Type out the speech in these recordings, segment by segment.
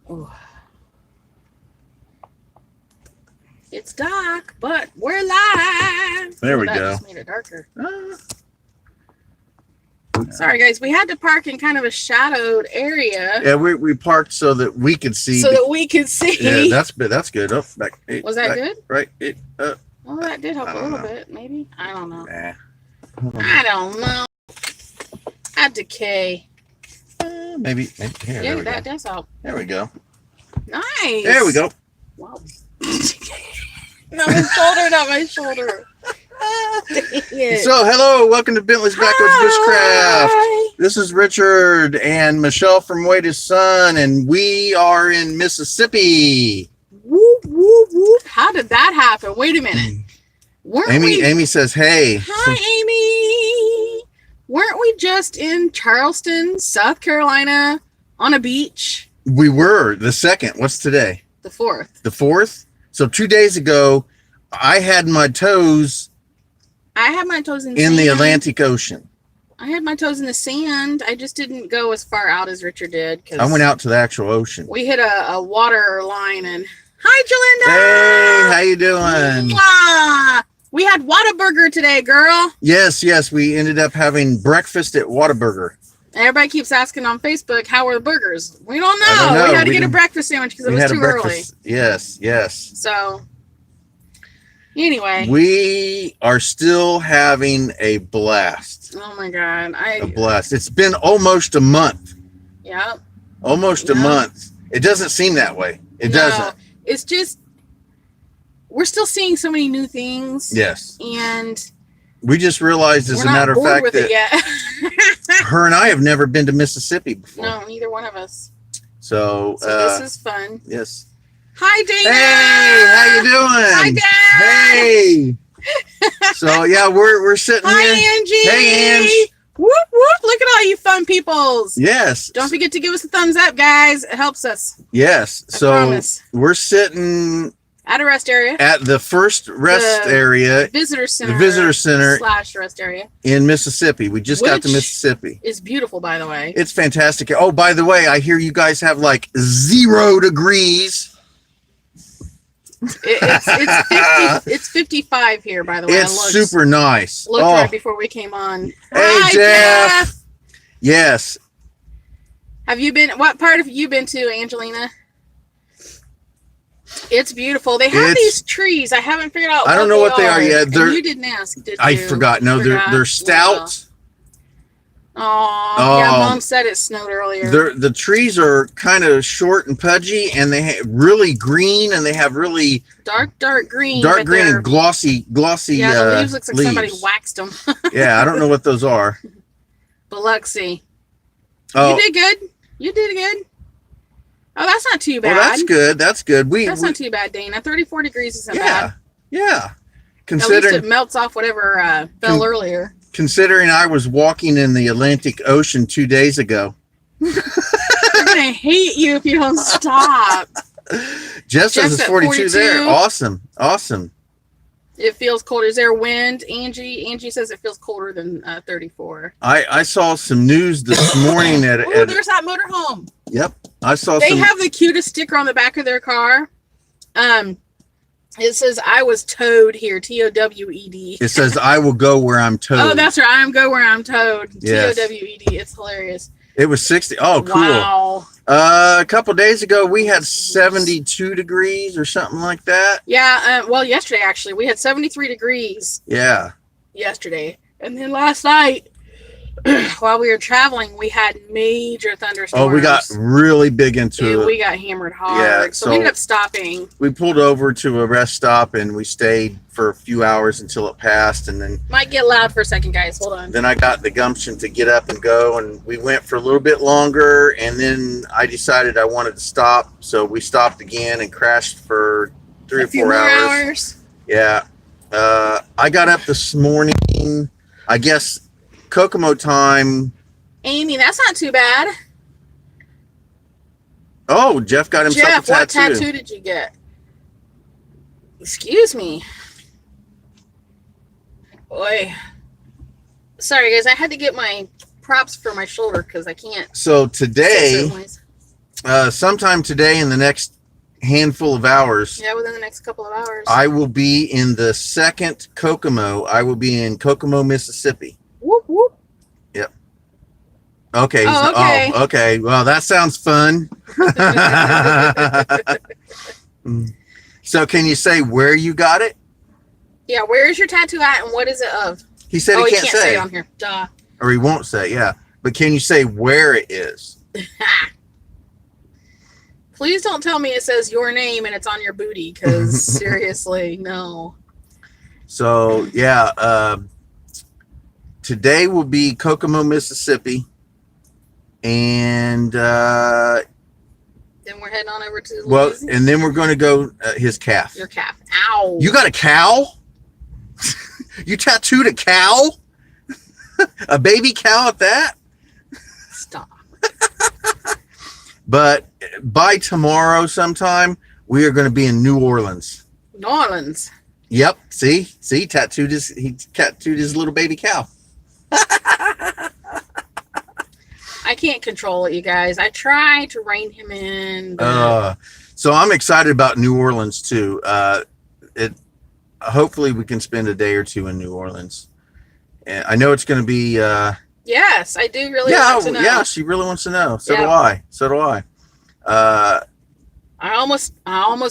Ooh. It's dark, but we're live. There we that go. Just made it darker. Sorry, guys. We had to park in kind of a shadowed area. Yeah, we parked so that we could see. So that we could see. Yeah, that's good. Oh, back. Was that back, good? Right. Well, that did help a little know. bit, maybe. I don't know. Nah. I don't know. I decay. Maybe. Here, Yeah, there we that go. does help. There we go. Nice. There we go. Wow. Not my shoulder, not my shoulder. Dang it. So, hello, welcome to Bentley's Backwoods Bushcraft. Hi. This is Richard and Michelle from Wade His Son, and we are in Mississippi. Whoop, whoop, whoop. How did that happen? Wait a minute. Weren't we? Amy says, "Hey." Hi, Amy. Weren't we just in Charleston, South Carolina, on a beach? We were the second. What's today? The 4th. The 4th. So 2 days ago, I had my toes I had my toes in in sand. the Atlantic Ocean. I had my toes in the sand. I just didn't go as far out as Richard did. I went out to the actual ocean. We hit a water line and... Hi, Jalinda! Hey, how you doing? Mwah! We had Whataburger today, girl. Yes, we ended up having breakfast at Whataburger. Everybody keeps asking on Facebook, how were the burgers? We don't know. I don't know. We had to We get a didn't- breakfast sandwich because it We was had a too early. breakfast. Yes. So, anyway. We are still having a blast. Oh my God. A blast. It's been almost a month. Yeah. Almost a Yeah. month. It doesn't seem that way. It No, doesn't. It's just, we're still seeing so many new things. Yes. And We just realized, as we're a not matter of bored fact, with it that yet. her and I have never been to Mississippi before. No, neither one of us. So, So this is fun. yes. Hi, Dana. Hey, how you doing? Hi, Dad. Hey. So yeah, we're sitting Hi, here. Angie. Hey, Ange. Whoop, whoop. Look at all you fun peoples. Yes. Don't forget to give us a thumbs up, guys. It helps us. Yes. I So promise. we're sitting At a rest area. at the first rest The area Visitor center. the visitor center / rest area. in Mississippi. We just got to Which- Mississippi. Is beautiful, by the way. It's fantastic. Oh, by the way, I hear you guys have like 0 degrees. It's 55 here, by the way. It's I looked, super nice. Looked Oh, right before we came on. hey, Hi, Jeff. Yes. Have you been? What part have you been to, Angelina? It's beautiful. They have It's- these trees. I haven't figured out. I don't know what they are yet. And They're- you didn't ask, did I you? forgot. No, they're stout. Oh, yeah. Oh. Mom said it snowed earlier. The trees are kind of short and pudgy, and they have really green, and they have really dark green. dark but green they're- and glossy. Yeah, the leaves looks like somebody leaves. waxed them. Yeah, I don't know what those are. Biloxi. Oh, You did good. You did good. Oh, that's not too bad. well, that's good. That's good. That's not too bad, Dana. 34 degrees isn't bad. yeah. At least it Considering melts off whatever fell earlier. considering I was walking in the Atlantic Ocean 2 days ago. I'm gonna hate you if you don't stop. Jeff says Jeff's it's at 42 there. 42. Awesome. It feels colder. Is there wind? Angie says it feels colder than 34. I saw some news this morning Oh, there's that motorhome. yep. I saw They some. have the cutest sticker on the back of their car. It says "I was towed here." TOWED. It says, "I will go where I'm towed." Oh, that's right. I'm go where I'm towed. Yes. TOWED. It's hilarious. It was 60. Oh, cool. Wow. A couple days ago, we had 72 degrees or something like that. Yeah. Well, yesterday actually, we had 73 degrees Yeah. yesterday, and then last night, while we were traveling, we had major thunderstorms. Oh, we got really big into Dude, it. we got hammered hard. Yeah, so we ended up stopping. We pulled over to a rest stop and we stayed for a few hours until it passed. And Might get loud for a second, guys. Hold on. then I got the gumption to get up and go. And we went for a little bit longer. And then I decided I wanted to stop. So we stopped again and crashed for 3 A or few 4 more hours. hours. Yeah. I got up this morning, I guess Kokomo time. Amy, that's not too bad. Oh, Jeff got himself Jeff, a what tattoo. tattoo did you get? Excuse me. Boy. Sorry, guys. I had to get my props for my shoulder because I can't. So sit today, certain ways. sometime today in the next handful of hours, Yeah, within the next couple of hours. I will be in the second Kokomo. I will be in Kokomo, Mississippi. Whoop whoop. Yep. Okay. Oh, okay. Oh, okay. Well, that sounds fun. So can you say where you got it? Yeah, where is your tattoo at and what is it of? He said Oh, he you can't can't say say. it on here. Duh. Or he won't say, yeah. But can you say where it is? Please don't tell me it says your name and it's on your booty, because seriously, no. So, yeah. Today will be Kokomo, Mississippi. And, Then we're heading on over to well, Louisiana. and then we're going to go his calf. Your calf. Ow. You got a cow? You tattooed a cow? A baby cow at that? Stop. But by tomorrow sometime, we are going to be in New Orleans. New Orleans. Yep. See, he tattooed his little baby cow. I can't control it, you guys. I try to rein him in. But So I'm excited about New Orleans too. Hopefully we can spend a day or two in New Orleans. And I know it's going to be. yes, I do really Yeah, want to know. yeah. She really wants to know. So Yeah. do I. So do I. I almost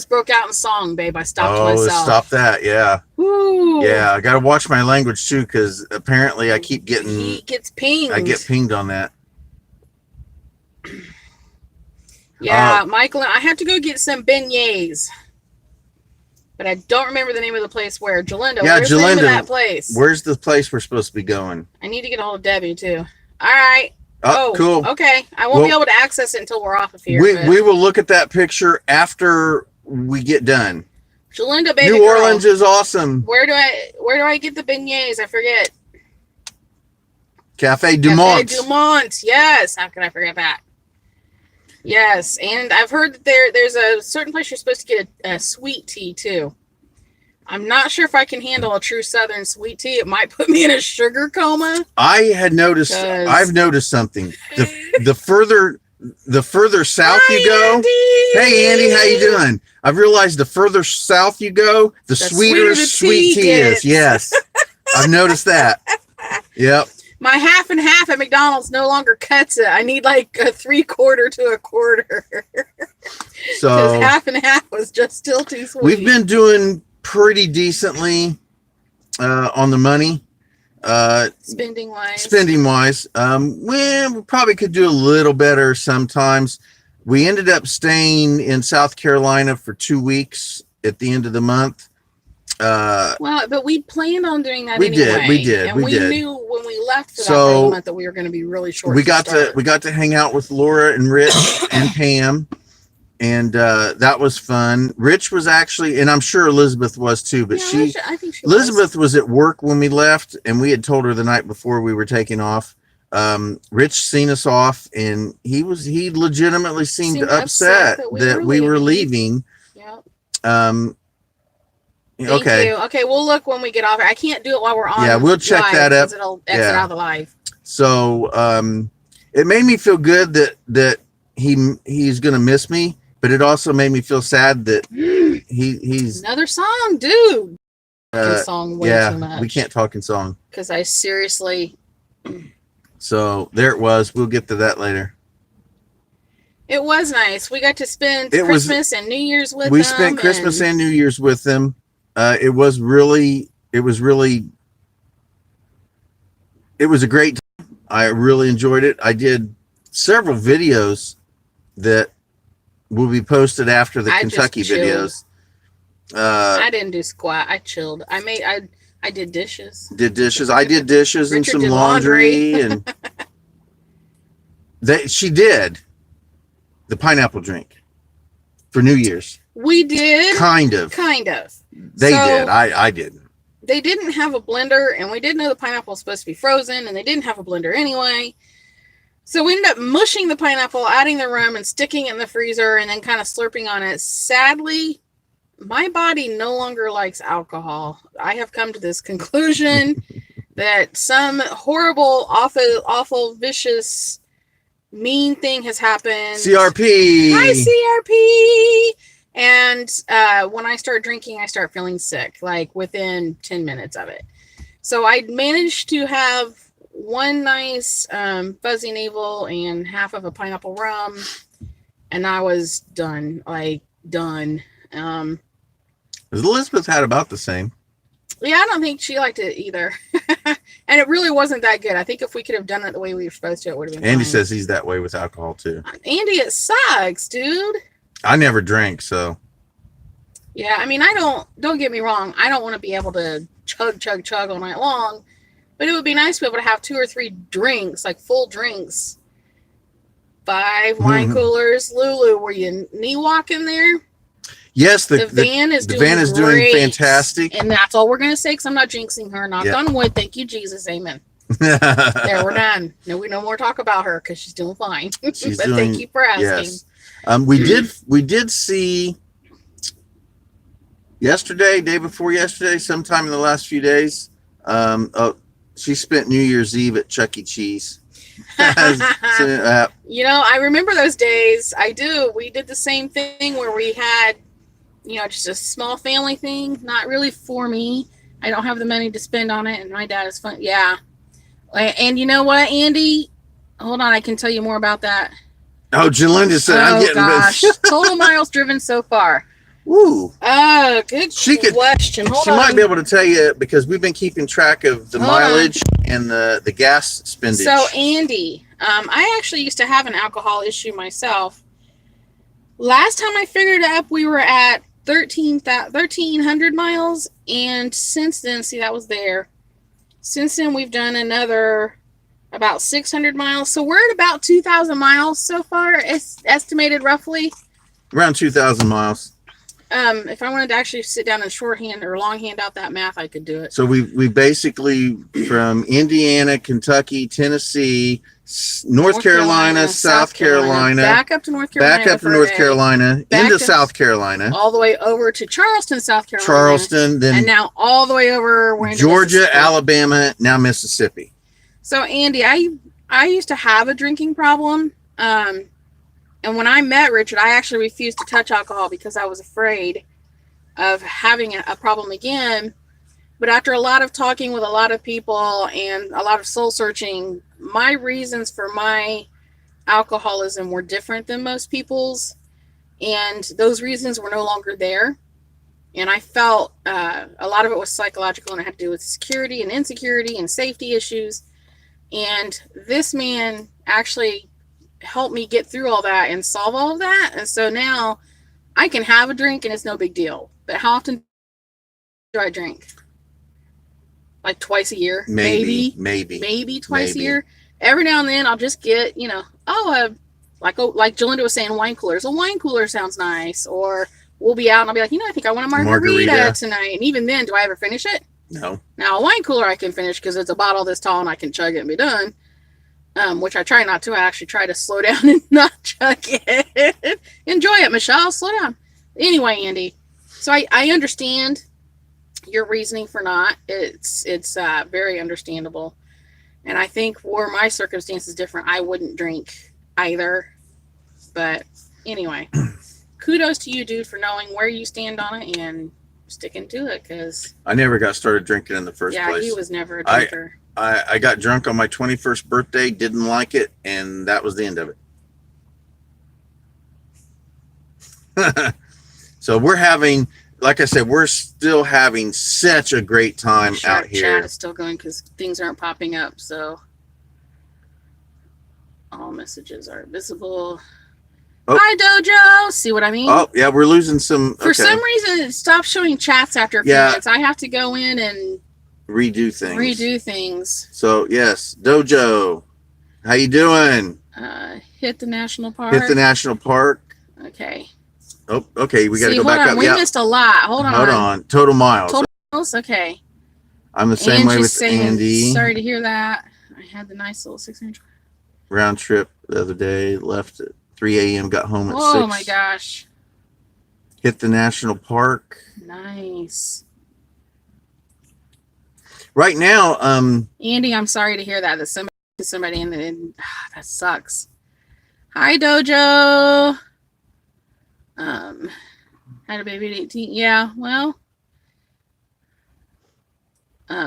broke out in song, babe. I stopped Oh, myself. stop that! Yeah, Woo. yeah. I got to watch my language too, because apparently I keep getting. He gets pinged. I get pinged on that. Yeah, Michael, I have to go get some beignets. But I don't remember the name of the place where. Jalinda. Yeah, Where's the name of Jalinda. that place? Where's the place we're supposed to be going? I need to get a hold of Debbie, too. All right. Oh, cool. Okay. I won't Well, be able to access it until we're off of here. but We will look at that picture after we get done. Jalinda, baby New girl, Orleans is awesome. Where do I get the beignets? I forget. Cafe Dumont. Cafe Dumont. Yes. How can I forget that? Yes, and I've heard that there's a certain place you're supposed to get a sweet tea too. I'm not sure if I can handle a true Southern sweet tea. It might put me in a sugar coma. I had noticed. 'Cause- I've noticed something. The further south Hi, you go. Andy! Hey Andy, how you doing? I've realized the further south you go, the sweeter sweeter the sweet tea tea is. gets. Yes, I've noticed that. Yep. My half and half at McDonald's no longer cuts it. I need like a 3/4 to a quarter. Because So half and half was just still too sweet. we've been doing pretty decently on the money. spending wise. Spending wise, we probably could do a little better sometimes. We ended up staying in South Carolina for 2 weeks at the end of the month. Well, but we planned on doing that We anyway. did, we did, And we we did. knew when we left for that So, part of the month that we were going to be really short. we got start. to hang out with Laura and Rich and Pam, and that was fun. Rich was actually, and I'm sure Elizabeth was too, but Yeah, I think she Elizabeth was at work when we left, and we had told her the night before we were taking off. Rich seen us off, and he legitimately seemed upset that we were leaving. Yep. Thank Okay. you. Okay, we'll look when we get off. I can't do it while we're on. Yeah, we'll check live that up. 'cause it'll exit Yeah. out of the live. So it made me feel good that he's gonna miss me, but it also made me feel sad that he's Another song, dude. This song way too yeah, much. we can't talk in song. Because I seriously. So there it was. We'll get to that later. It was nice. We got to spend It was- Christmas and New Year's with We them. spent Christmas and New Year's with them. It was a great time. I really enjoyed it. I did several videos that will be posted after the I just Kentucky chilled. videos. I didn't do squat. I chilled. I did dishes. Did dishes. I did dishes and Richard some did laundry, laundry. and she did the pineapple drink for New Year's. We did. Kind of. They So- did. I didn't. They didn't have a blender, and we didn't know the pineapple was supposed to be frozen, and they didn't have a blender anyway. So we ended up mushing the pineapple, adding the rum, and sticking it in the freezer, and then kind of slurping on it. Sadly, my body no longer likes alcohol. I have come to this conclusion that some horrible, awful, vicious mean thing has happened. CRP. Hi, CRP. And when I start drinking, I start feeling sick, like within 10 minutes of it. So I managed to have one nice fuzzy navel and half of a pineapple rum, and I was done. Like, done. Elizabeth had about the same. Yeah, I don't think she liked it either. And it really wasn't that good. I think if we could have done it the way we were supposed to, it would have been Andy fine. says he's that way with alcohol too. Andy, it sucks, dude. I never drank, so. Yeah, I mean, don't get me wrong. I don't want to be able to chug all night long, but it would be nice to be able to have 2 or 3 drinks, like full drinks. 5 wine coolers. Lulu, were you knee walking there? Yes, the van is doing fantastic. And that's all we're going to say, because I'm not jinxing her. Knock on wood. Thank you, Jesus. Amen. There, we're done. No more talk about her, because she's doing fine. She's but doing, thank you for asking. Yes. We did see yesterday, day before yesterday, sometime in the last few days. She spent New Year's Eve at Chuck E. Cheese. I remember those days. I do. We did the same thing where we had, just a small family thing. Not really for me. I don't have the money to spend on it, and my dad is fun. Yeah. And you know what, Andy? Hold on, I can tell you more about that. Oh, Jalinda said, I'm getting gosh. Total miles driven so far. Ooh. Oh, good question. She might be able to tell you, because we've been keeping track of the mileage and the gas spendage. So, Andy, I actually used to have an alcohol issue myself. Last time I figured it up, we were at 1,300 miles. And since then, that was there. Since then, we've done another about 600 miles. So we're at about 2,000 miles so far. It's estimated roughly. Around 2,000 miles. If I wanted to actually sit down and shorthand or longhand out that math, I could do it. So we basically, from Indiana, Kentucky, Tennessee, North Carolina, South Carolina, back up to North Carolina, into South Carolina, all the way over to Charleston, South Carolina, then and now all the way over Georgia, Alabama, now Mississippi. So, Andy, I used to have a drinking problem. And when I met Richard, I actually refused to touch alcohol because I was afraid of having a problem again. But after a lot of talking with a lot of people and a lot of soul searching, my reasons for my alcoholism were different than most people's. And those reasons were no longer there. And I felt a lot of it was psychological, and it had to do with security and insecurity and safety issues. And this man actually help me get through all that and solve all of that. And so now I can have a drink and it's no big deal. But how often do I drink? Like twice a year? Maybe twice a year. Every now and then I'll just get, like Jalinda was saying, wine coolers. A wine cooler sounds nice. Or we'll be out and I'll be like, I think I want a margarita tonight. And even then, do I ever finish it? No. Now a wine cooler I can finish because it's a bottle this tall and I can chug it and be done. Which I try not to. I actually try to slow down and not chug it. Enjoy it, Michelle. Slow down. Anyway, Andy. So I understand your reasoning for not. It's very understandable. And I think were my circumstances different, I wouldn't drink either. But anyway, kudos to you, dude, for knowing where you stand on it and sticking to it. Because I never got started drinking in the first place. Yeah, he was never a drinker. I got drunk on my 21st birthday, didn't like it, and that was the end of it. So we're having, like I said, we're still having such a great time out here. Chat is still going because things aren't popping up. So all messages are visible. Oh. Hi, Dojo. See what I mean? Oh, yeah, we're losing some. For some reason, it stopped showing chats after a few minutes. I have to go in and redo things. So yes, Dojo, how you doing? Hit the national park. Okay. Oh, okay. We got to go back up. We missed a lot. Hold on. Total miles. Okay. I'm the same way with Andy. Sorry to hear that. I had the nice little 600 round trip the other day. Left at 3 a.m. Got home at 6. Oh my gosh. Hit the national park. Nice. Right now, Andy, I'm sorry to hear that. That somebody and that sucks. Hi, Dojo. Had a baby at 18. Yeah, well. Okay,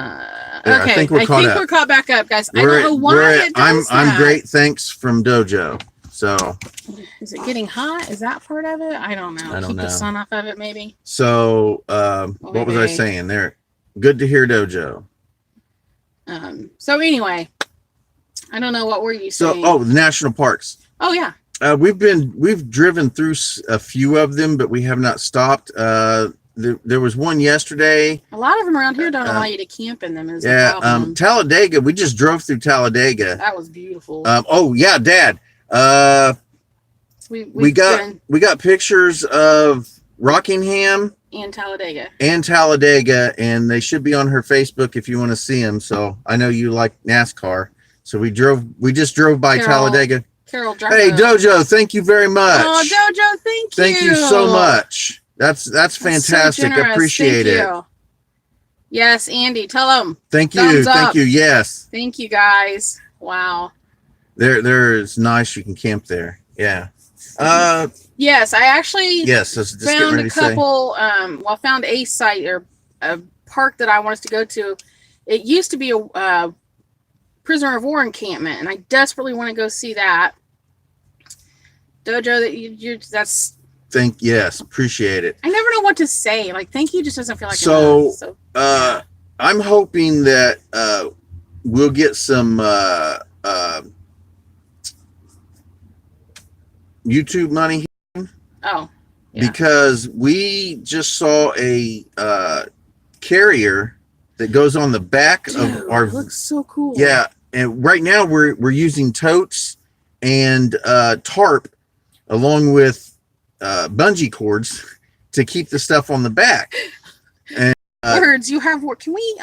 I think we're caught back up, guys. I don't know why it does I'm great. Thanks from Dojo. So, is it getting hot? Is that part of it? I don't know. I don't know. The sun off of it, maybe. So, what was I saying there? Good to hear, Dojo. So anyway, I don't know, what were you saying? So, the national parks. Oh yeah. We've driven through a few of them, but we have not stopped. There was one yesterday. A lot of them around here don't allow you to camp in them. Talladega. We just drove through Talladega. That was beautiful. Oh yeah, Dad. We got pictures of Rockingham and Talladega, and they should be on her Facebook if you want to see them. So I know you like NASCAR, so we just drove by Talladega. Carol, hey Dojo, thank you very much. Oh Dojo, thank you. Thank you so much. That's fantastic. So appreciate it. Yes, Andy, tell them. Thank you. Thank you. Yes. Thank you, guys. Wow. There's nice. You can camp there. Yeah. Yes, I actually found a couple. Found a site or a park that I wanted to go to. It used to be a prisoner of war encampment, and I desperately want to go see that. Dojo, yes, appreciate it. I never know what to say. Like, thank you just doesn't feel like enough. I'm hoping that we'll get some YouTube money here. Oh, yeah. Because we just saw a carrier that goes on the back of our. It looks so cool. Yeah, and right now we're using totes and tarp along with bungee cords to keep the stuff on the back. And words you have work. Can we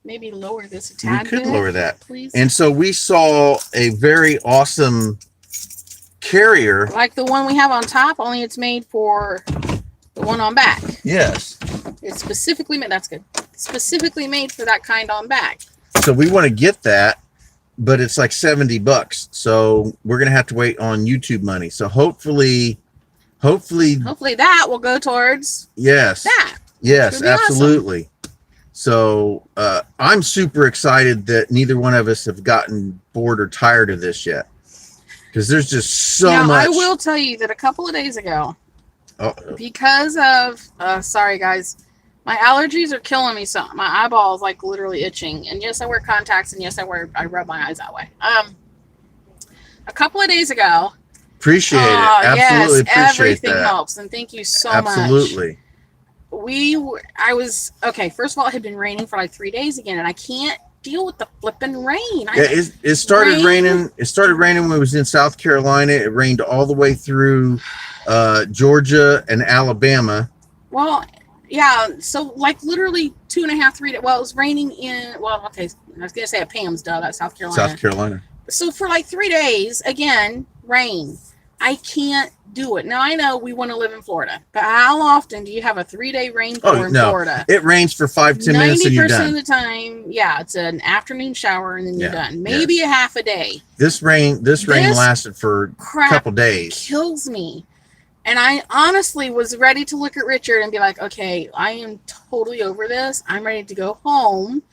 maybe lower this a tad? We could lower that, please. And so we saw a very awesome carrier, like the one we have on top, only it's made for the one on back. Yes, it's specifically made. That's good. Specifically made for that kind on back. So we want to get that, but it's like $70. So we're gonna have to wait on YouTube money. So hopefully that will go towards that. Yes, absolutely. Awesome. So I'm super excited that neither one of us have gotten bored or tired of this yet, because there's just so much. I will tell you that a couple of days ago, because of sorry guys, my allergies are killing me. So my eyeballs like literally itching, and yes, I wear contacts, and yes, I rub my eyes that way. A couple of days ago. Appreciate it. Absolutely appreciate everything that. Helps, and thank you so much. Absolutely. First of all, it had been raining for like 3 days again, and I can't deal with the flipping rain. It started raining. It started raining when it was in South Carolina. It rained all the way through Georgia and Alabama. Well, yeah. So like literally 2.5, 3 days. Well, it was raining I was gonna say at Pam's, that's South Carolina. South Carolina. So for like 3 days, again, rain. I can't do it. Now I know we want to live in Florida, but how often do you have a 3-day rainfall in Florida? It rains for 5-10 minutes and you're done. 90% of the time, yeah, it's an afternoon shower and then you're done. Maybe a half a day. This rain lasted for a couple days. Kills me. And I honestly was ready to look at Richard and be like, okay, I am totally over this. I'm ready to go home.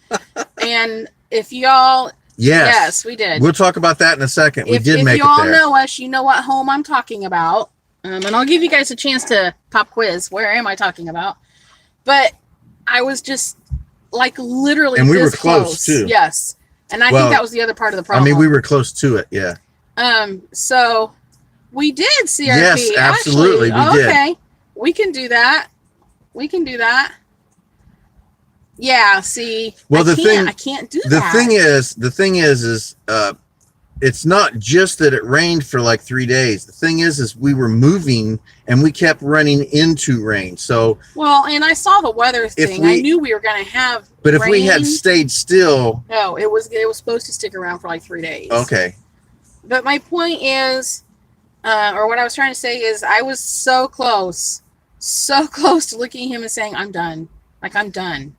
And if y'all... Yes, we did. We'll talk about that in a second. If you all know us, you know what home I'm talking about. And I'll give you guys a chance to pop quiz. Where am I talking about? But I was just like literally and we were close too. Yes. And I think that was the other part of the problem. I mean, we were close to it, yeah. So we did CRP. Yes, absolutely. We did. Okay. We can do that. Yeah, see. Well, I can't do that. The thing is it's not just that it rained for like 3 days. The thing is we were moving and we kept running into rain. So and I saw the weather thing. I knew we were going to have But rain. If we had stayed still. No, it was supposed to stick around for like 3 days. Okay. But my point is, or what I was trying to say is, I was so close to looking at him and saying, I'm done. Like, I'm done.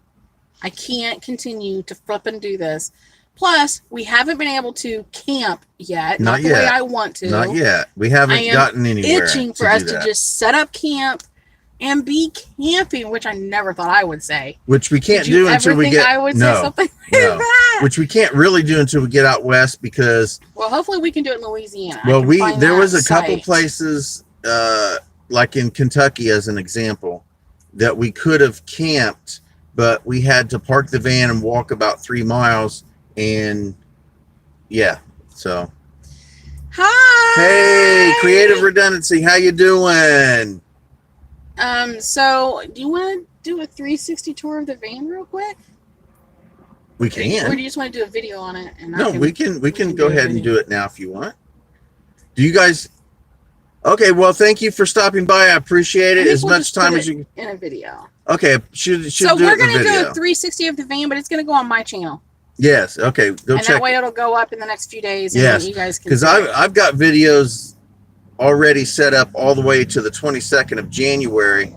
I can't continue to flip and do this. Plus, we haven't been able to camp yet. Not the yet. way I want to. Not yet. We haven't gotten anywhere. Itching for us to just set up camp and be camping, which I never thought I would say. Which we can't do until we get. I would say something like that. Which we can't really do until we get out west because. Well, hopefully we can do it in Louisiana. Well, there was a couple places, like in Kentucky, as an example, that we could have camped, but we had to park the van and walk about 3 miles, and yeah, so. Hi. Hey, Creative Redundancy, how you doing? So do you want to do a 360 tour of the van real quick? We can. Or do you just want to do a video on it? And no, we can go ahead and do it now if you want. Do you guys? Okay, well, thank you for stopping by. I appreciate it as much time as you in a video. Okay, should so do we're gonna do a 360 of the van, but it's gonna go on my channel. Yes. Okay. Go and check. That way it'll go up in the next few days. And yes. You guys can. Because I've got videos already set up all the way to the 22nd of January,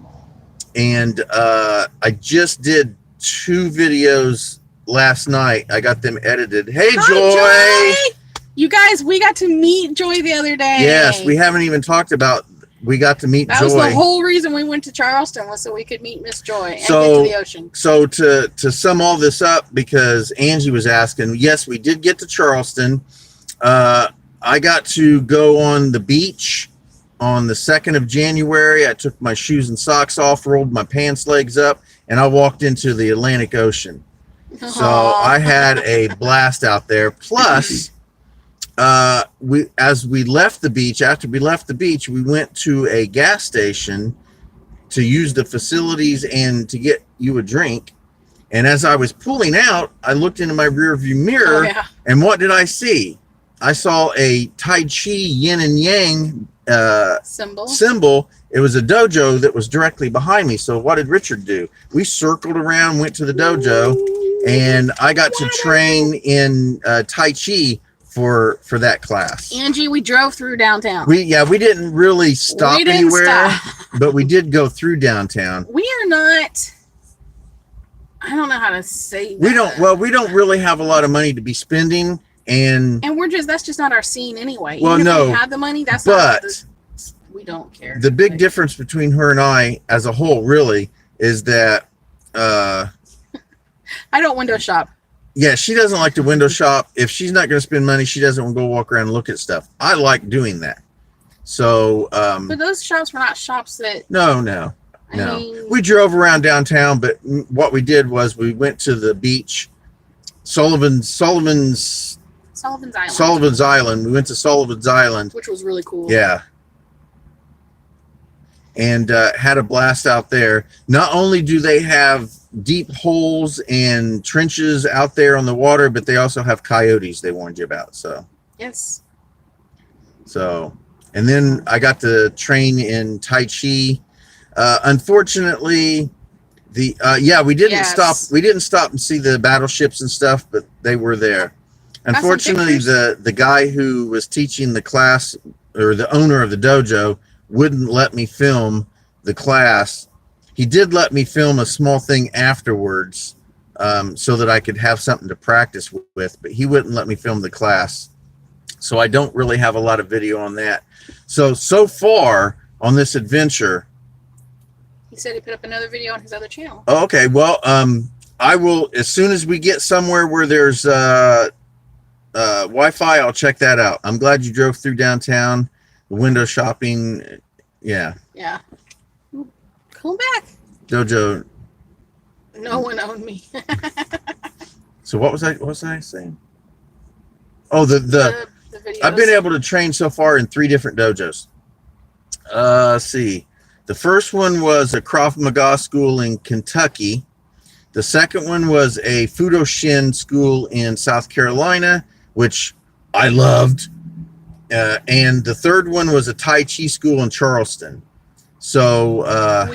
and I just did 2 videos last night. I got them edited. Hey, Hi, Joy! You guys, we got to meet Joy the other day. Yes, we haven't even talked about. We got to meet Joy. That was the whole reason we went to Charleston, was so we could meet Miss Joy and get to the ocean. So to sum all this up, because Angie was asking, yes, we did get to Charleston. I got to go on the beach on the 2nd of January. I took my shoes and socks off, rolled my pants legs up, and I walked into the Atlantic Ocean. So I had a blast out there. Plus, after we left the beach, we went to a gas station to use the facilities and to get you a drink. And as I was pulling out, I looked into my rear view mirror, and what did I see? I saw a Tai Chi yin and yang symbol. It was a dojo that was directly behind me. So what did Richard do? We circled around, went to the dojo, and I got to train in Tai Chi for that class. Angie, we drove through downtown. We didn't really stop anywhere, but we did go through downtown. We are not. I don't know how to say that. We don't really have a lot of money to be spending, and that's just not our scene anyway. Well, even no, if we have the money, we don't care. The big difference between her and I, as a whole, really, is that I don't window shop. Yeah, she doesn't like to window shop. If she's not going to spend money, she doesn't want to go walk around and look at stuff. I like doing that. So, but those shops were not shops that. No. We drove around downtown, but what we did was we went to the beach, Sullivan's Island. Sullivan's Island. We went to Sullivan's Island, which was really cool. Yeah. And had a blast out there. Not only do they have deep holes and trenches out there on the water, but they also have coyotes they warned you about. So yes. So, and then I got to train in Tai Chi. Unfortunately, we didn't stop. We didn't stop and see the battleships and stuff, but they were there. Unfortunately, the guy who was teaching the class, or the owner of the dojo, wouldn't let me film the class. He did let me film a small thing afterwards, so that I could have something to practice with, but he wouldn't let me film the class. So I don't really have a lot of video on that. So far on this adventure. He said he put up another video on his other channel. Oh, okay. Well, I will, as soon as we get somewhere where there's Wi-Fi, I'll check that out. I'm glad you drove through downtown. The window shopping. Yeah. Come back. Dojo. No one owned me. So what was I saying? Oh, the I've been able to train so far in 3 different dojos. Let's see. The first one was a Krav Maga school in Kentucky. The second one was a Fudo Shin school in South Carolina, which I loved. And the third one was a Tai Chi school in Charleston. So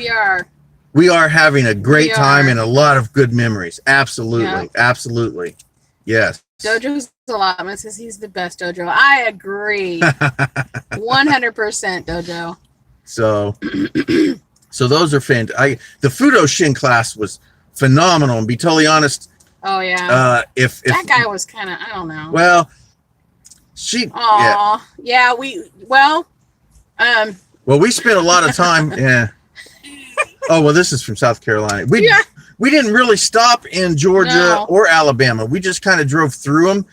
we are having a great time and a lot of good memories. Absolutely. Absolutely. Yes. Dojo's allotment says he's the best dojo. I agree. 100% dojo. So those are fantastic. The Fudo Shin class was phenomenal. And be totally honest, Oh yeah. If that guy was kind of, I don't know. Well, yeah. We spent a lot of time. Yeah. Oh well, this is from South Carolina. We didn't really stop in Georgia or Alabama. We just kind of drove through them.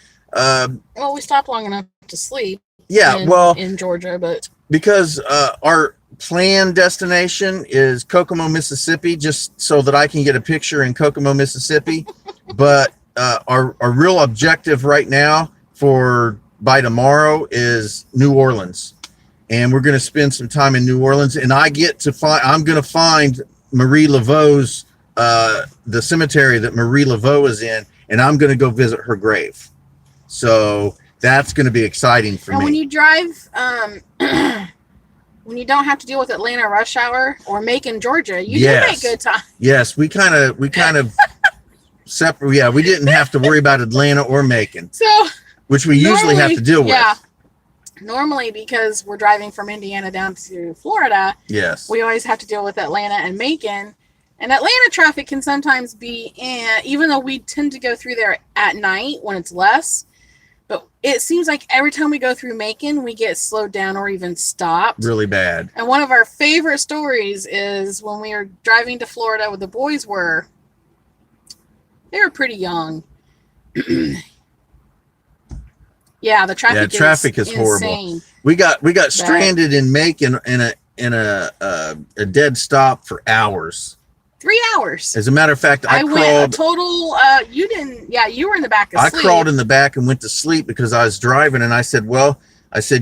Well, we stopped long enough to sleep. Yeah, in Georgia, but because our planned destination is Kokomo, Mississippi, just so that I can get a picture in Kokomo, Mississippi. But our real objective right now by tomorrow is New Orleans, and we're going to spend some time in New Orleans. And I'm going to find Marie Laveau's the cemetery that Marie Laveau is in, and I'm going to go visit her grave. So that's going to be exciting for me. When you drive, when you don't have to deal with Atlanta rush hour or Macon, Georgia, you do make good time. Yes, we kind of separate. Yeah, we didn't have to worry about Atlanta or Macon, which we usually have to deal with. Yeah, normally because we're driving from Indiana down to Florida. Yes, we always have to deal with Atlanta and Macon. And Atlanta traffic can sometimes be, even though we tend to go through there at night when it's less, but it seems like every time we go through Macon, we get slowed down or even stopped. Really bad. And one of our favorite stories is when we were driving to Florida, where the boys were pretty young. Yeah, the traffic is horrible. We got stranded in Macon in a dead stop for hours. 3 hours. As a matter of fact, I crawled. Went a total. You didn't. Yeah, you were in the back. I crawled in the back and went to sleep because I was driving, and I said,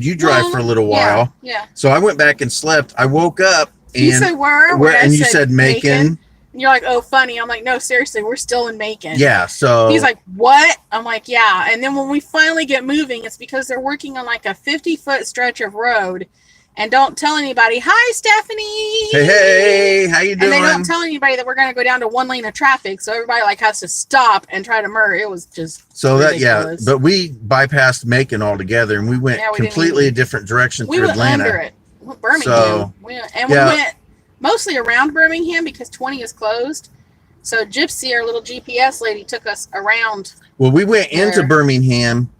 you drive for a little while. Yeah. So I went back and slept. I woke up and you said where? And you said Macon. And you're like, oh, funny. I'm like, no, seriously, we're still in Macon. Yeah. So he's like, what? I'm like, yeah. And then when we finally get moving, it's because they're working on like a 50-foot stretch of road. And don't tell anybody, hi, Stephanie. Hey, how you doing? And they don't tell anybody that we're going to go down to one lane of traffic. So everybody like has to stop and try to merge. It was just ridiculous. But we bypassed Macon altogether and we went completely a different direction through Atlanta. We went under it. Birmingham. We went mostly around Birmingham because 20 is closed. So Gypsy, our little GPS lady, took us around. Well, we went into Birmingham.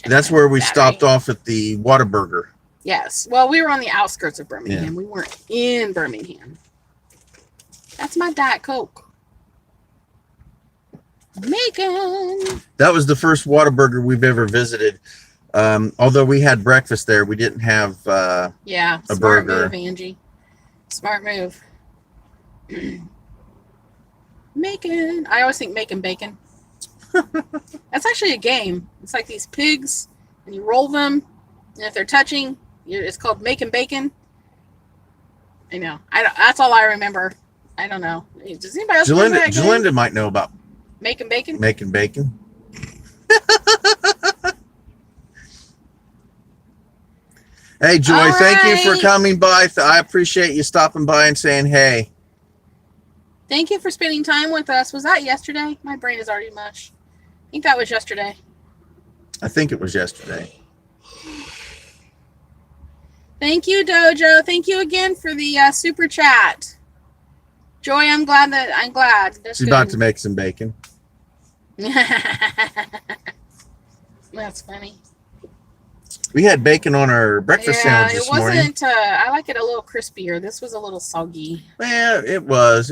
That's where we stopped off at the Whataburger. Yes. Well, we were on the outskirts of Birmingham. Yeah. We weren't in Birmingham. That's my Diet Coke. Macon. That was the first Whataburger we've ever visited. Although we had breakfast there, we didn't have a smart burger. Move, Angie. Smart move. Macon. I always think Macon bacon. That's actually a game. It's like these pigs, and you roll them, and if they're touching, it's called Macon bacon. I know. That's all I remember. I don't know. Does anybody else remember that game? Jalinda might know about Macon bacon. Macon bacon. Hey, Joy, thank you for coming by. I appreciate you stopping by and saying hey. Thank you for spending time with us. Was that yesterday? My brain is already mush. I think that was yesterday. I think it was yesterday. Thank you, Dojo. Thank you again for the super chat. Joy, I'm glad. She's about to make some bacon. That's funny. We had bacon on our breakfast sandwich this morning. It wasn't. I like it a little crispier. This was a little soggy. Yeah, it was.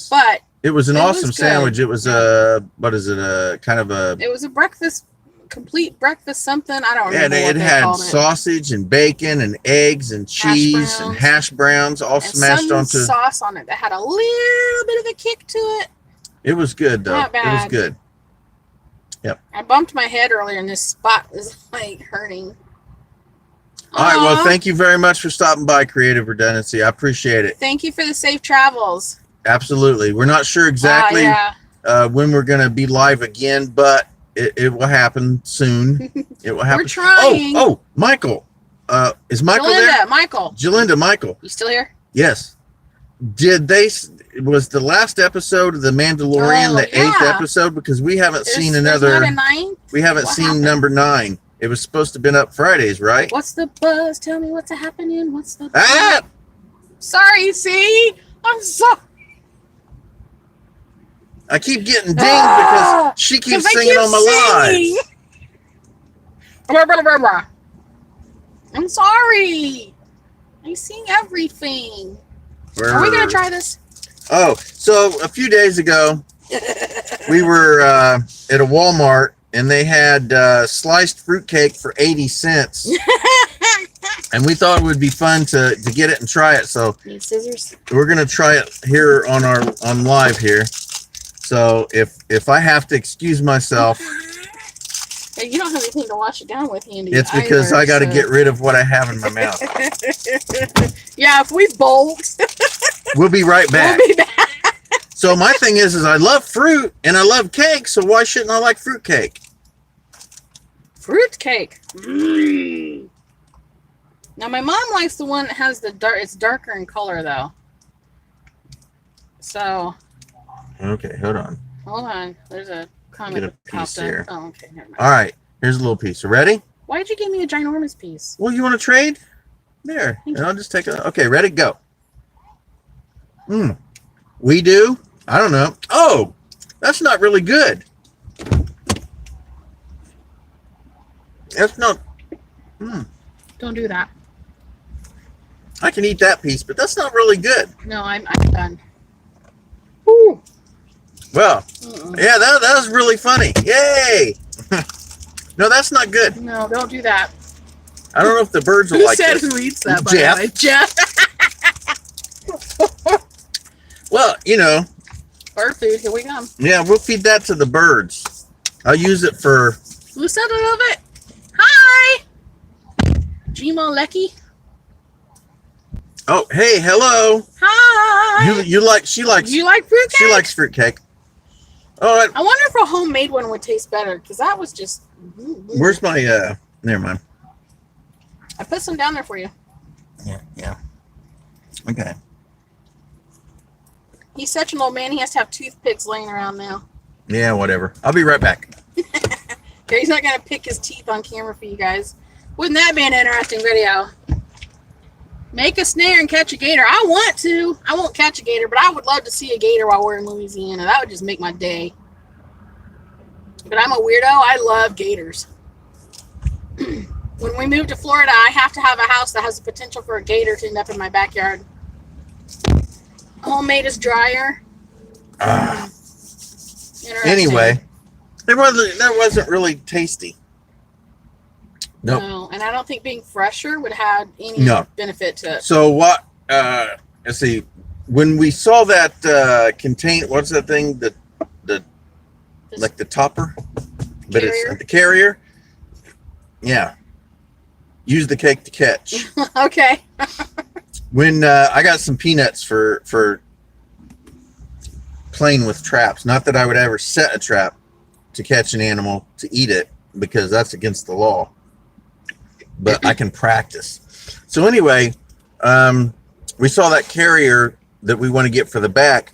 But it was an awesome sandwich. It was what is it? It was a complete breakfast something. I don't remember. And it had sausage and bacon and eggs and cheese and hash browns all smashed onto sauce on it that had a little bit of a kick to it. It was good though. Not bad. It was good. Yep. I bumped my head earlier and this spot is like hurting. All right, well, thank you very much for stopping by Creative Redundancy. I appreciate it. Thank you for the safe travels. Absolutely. We're not sure exactly when we're going to be live again, but it will happen soon. It will happen. We're trying. Oh, Michael. Is Michael there? Jalinda, Michael. You still here? Yes. Was the last episode of The Mandalorian the 8th episode? Because we haven't seen another. We haven't seen number 9. It was supposed to have been up Fridays, right? What's the buzz? Tell me what's happening. What's the buzz? Sorry, see? I'm sorry. I keep getting dinged because she keeps singing on my live. I'm sorry. I sing everything. Are we going to try this? Oh, so a few days ago, we were at a Walmart, and they had sliced fruitcake for 80 cents. And we thought it would be fun to get it and try it. So need scissors? We're going to try it here on live here. So if I have to excuse myself, you don't have anything to wash it down with, Andy. it's because I got to get rid of what I have in my mouth. Yeah, if we bolt, we'll be right back. We'll be back. So my thing is I love fruit and I love cake. So why shouldn't I like fruit cake? Fruit cake. Mm. Now my mom likes the one that has the dark. It's darker in color though. So. Okay, hold on. There's a comment. Get a piece here. Oh, okay. Never mind. All right, here's a little piece. You ready? Why'd you give me a ginormous piece? Well, you want to trade? There, and I'll just take a. Okay, ready? Go. We do. I don't know. Oh, that's not really good. That's not. Don't do that. I can eat that piece, but that's not really good. No, I'm done. Woo. Well, yeah, that was really funny. Yay! No, that's not good. No, don't do that. I don't know if the birds will Who like said this. who eats that, by Jeff. the way? Jeff. Well, Bird food, here we come. yeah, we'll feed that to the birds. I'll use it for. Who said I love it? Hi! Gmo Lecky. Oh, hey, hello. Hi! You like? She likes. You like fruitcake? She likes fruitcake. All right. I wonder if a homemade one would taste better, because that was just... Where's my, never mind. I put some down there for you. Yeah. Okay. He's such an old man, he has to have toothpicks laying around now. Yeah, whatever. I'll be right back. Okay, he's not going to pick his teeth on camera for you guys. Wouldn't that be an interesting video? Make a snare and catch a gator. I want to. I won't catch a gator, but I would love to see a gator while we're in Louisiana. That would just make my day. But I'm a weirdo. I love gators. When we move to Florida, I have to have a house that has the potential for a gator to end up in my backyard. Homemade is drier. Anyway, that wasn't really tasty. Nope. No, and I don't think being fresher would have any benefit to it. So what? Let's see. When we saw that what's that thing? The like the topper, but it's the carrier. Yeah. Use the cake to catch. Okay. When I got some peanuts for playing with traps. Not that I would ever set a trap to catch an animal to eat it, because that's against the law. But I can practice. So anyway, we saw that carrier that we want to get for the back.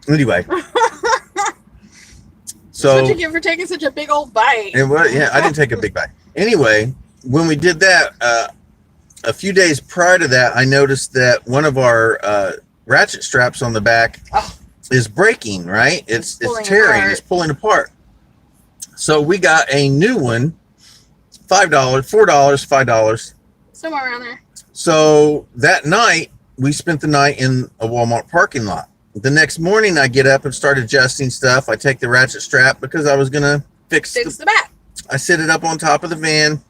Anyway. So what'd you get for taking such a big old bite? Yeah, I didn't take a big bite. Anyway, when we did that, a few days prior to that, I noticed that one of our ratchet straps on the back is breaking, right? It's tearing, it's pulling apart. So we got a new one, $5, $4, $5. Somewhere around there. So that night, we spent the night in a Walmart parking lot. The next morning, I get up and start adjusting stuff. I take the ratchet strap because I was going to fix the back. I set it up on top of the van,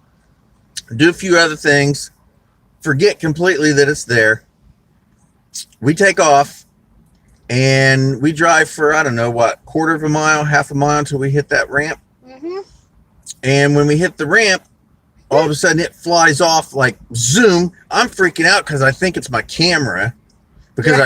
do a few other things, forget completely that it's there. We take off, and we drive for, I don't know, what, quarter of a mile, half a mile until we hit that ramp. Mm-hmm. And when we hit the ramp, all of a sudden it flies off like zoom. I'm freaking out because I think it's my camera, because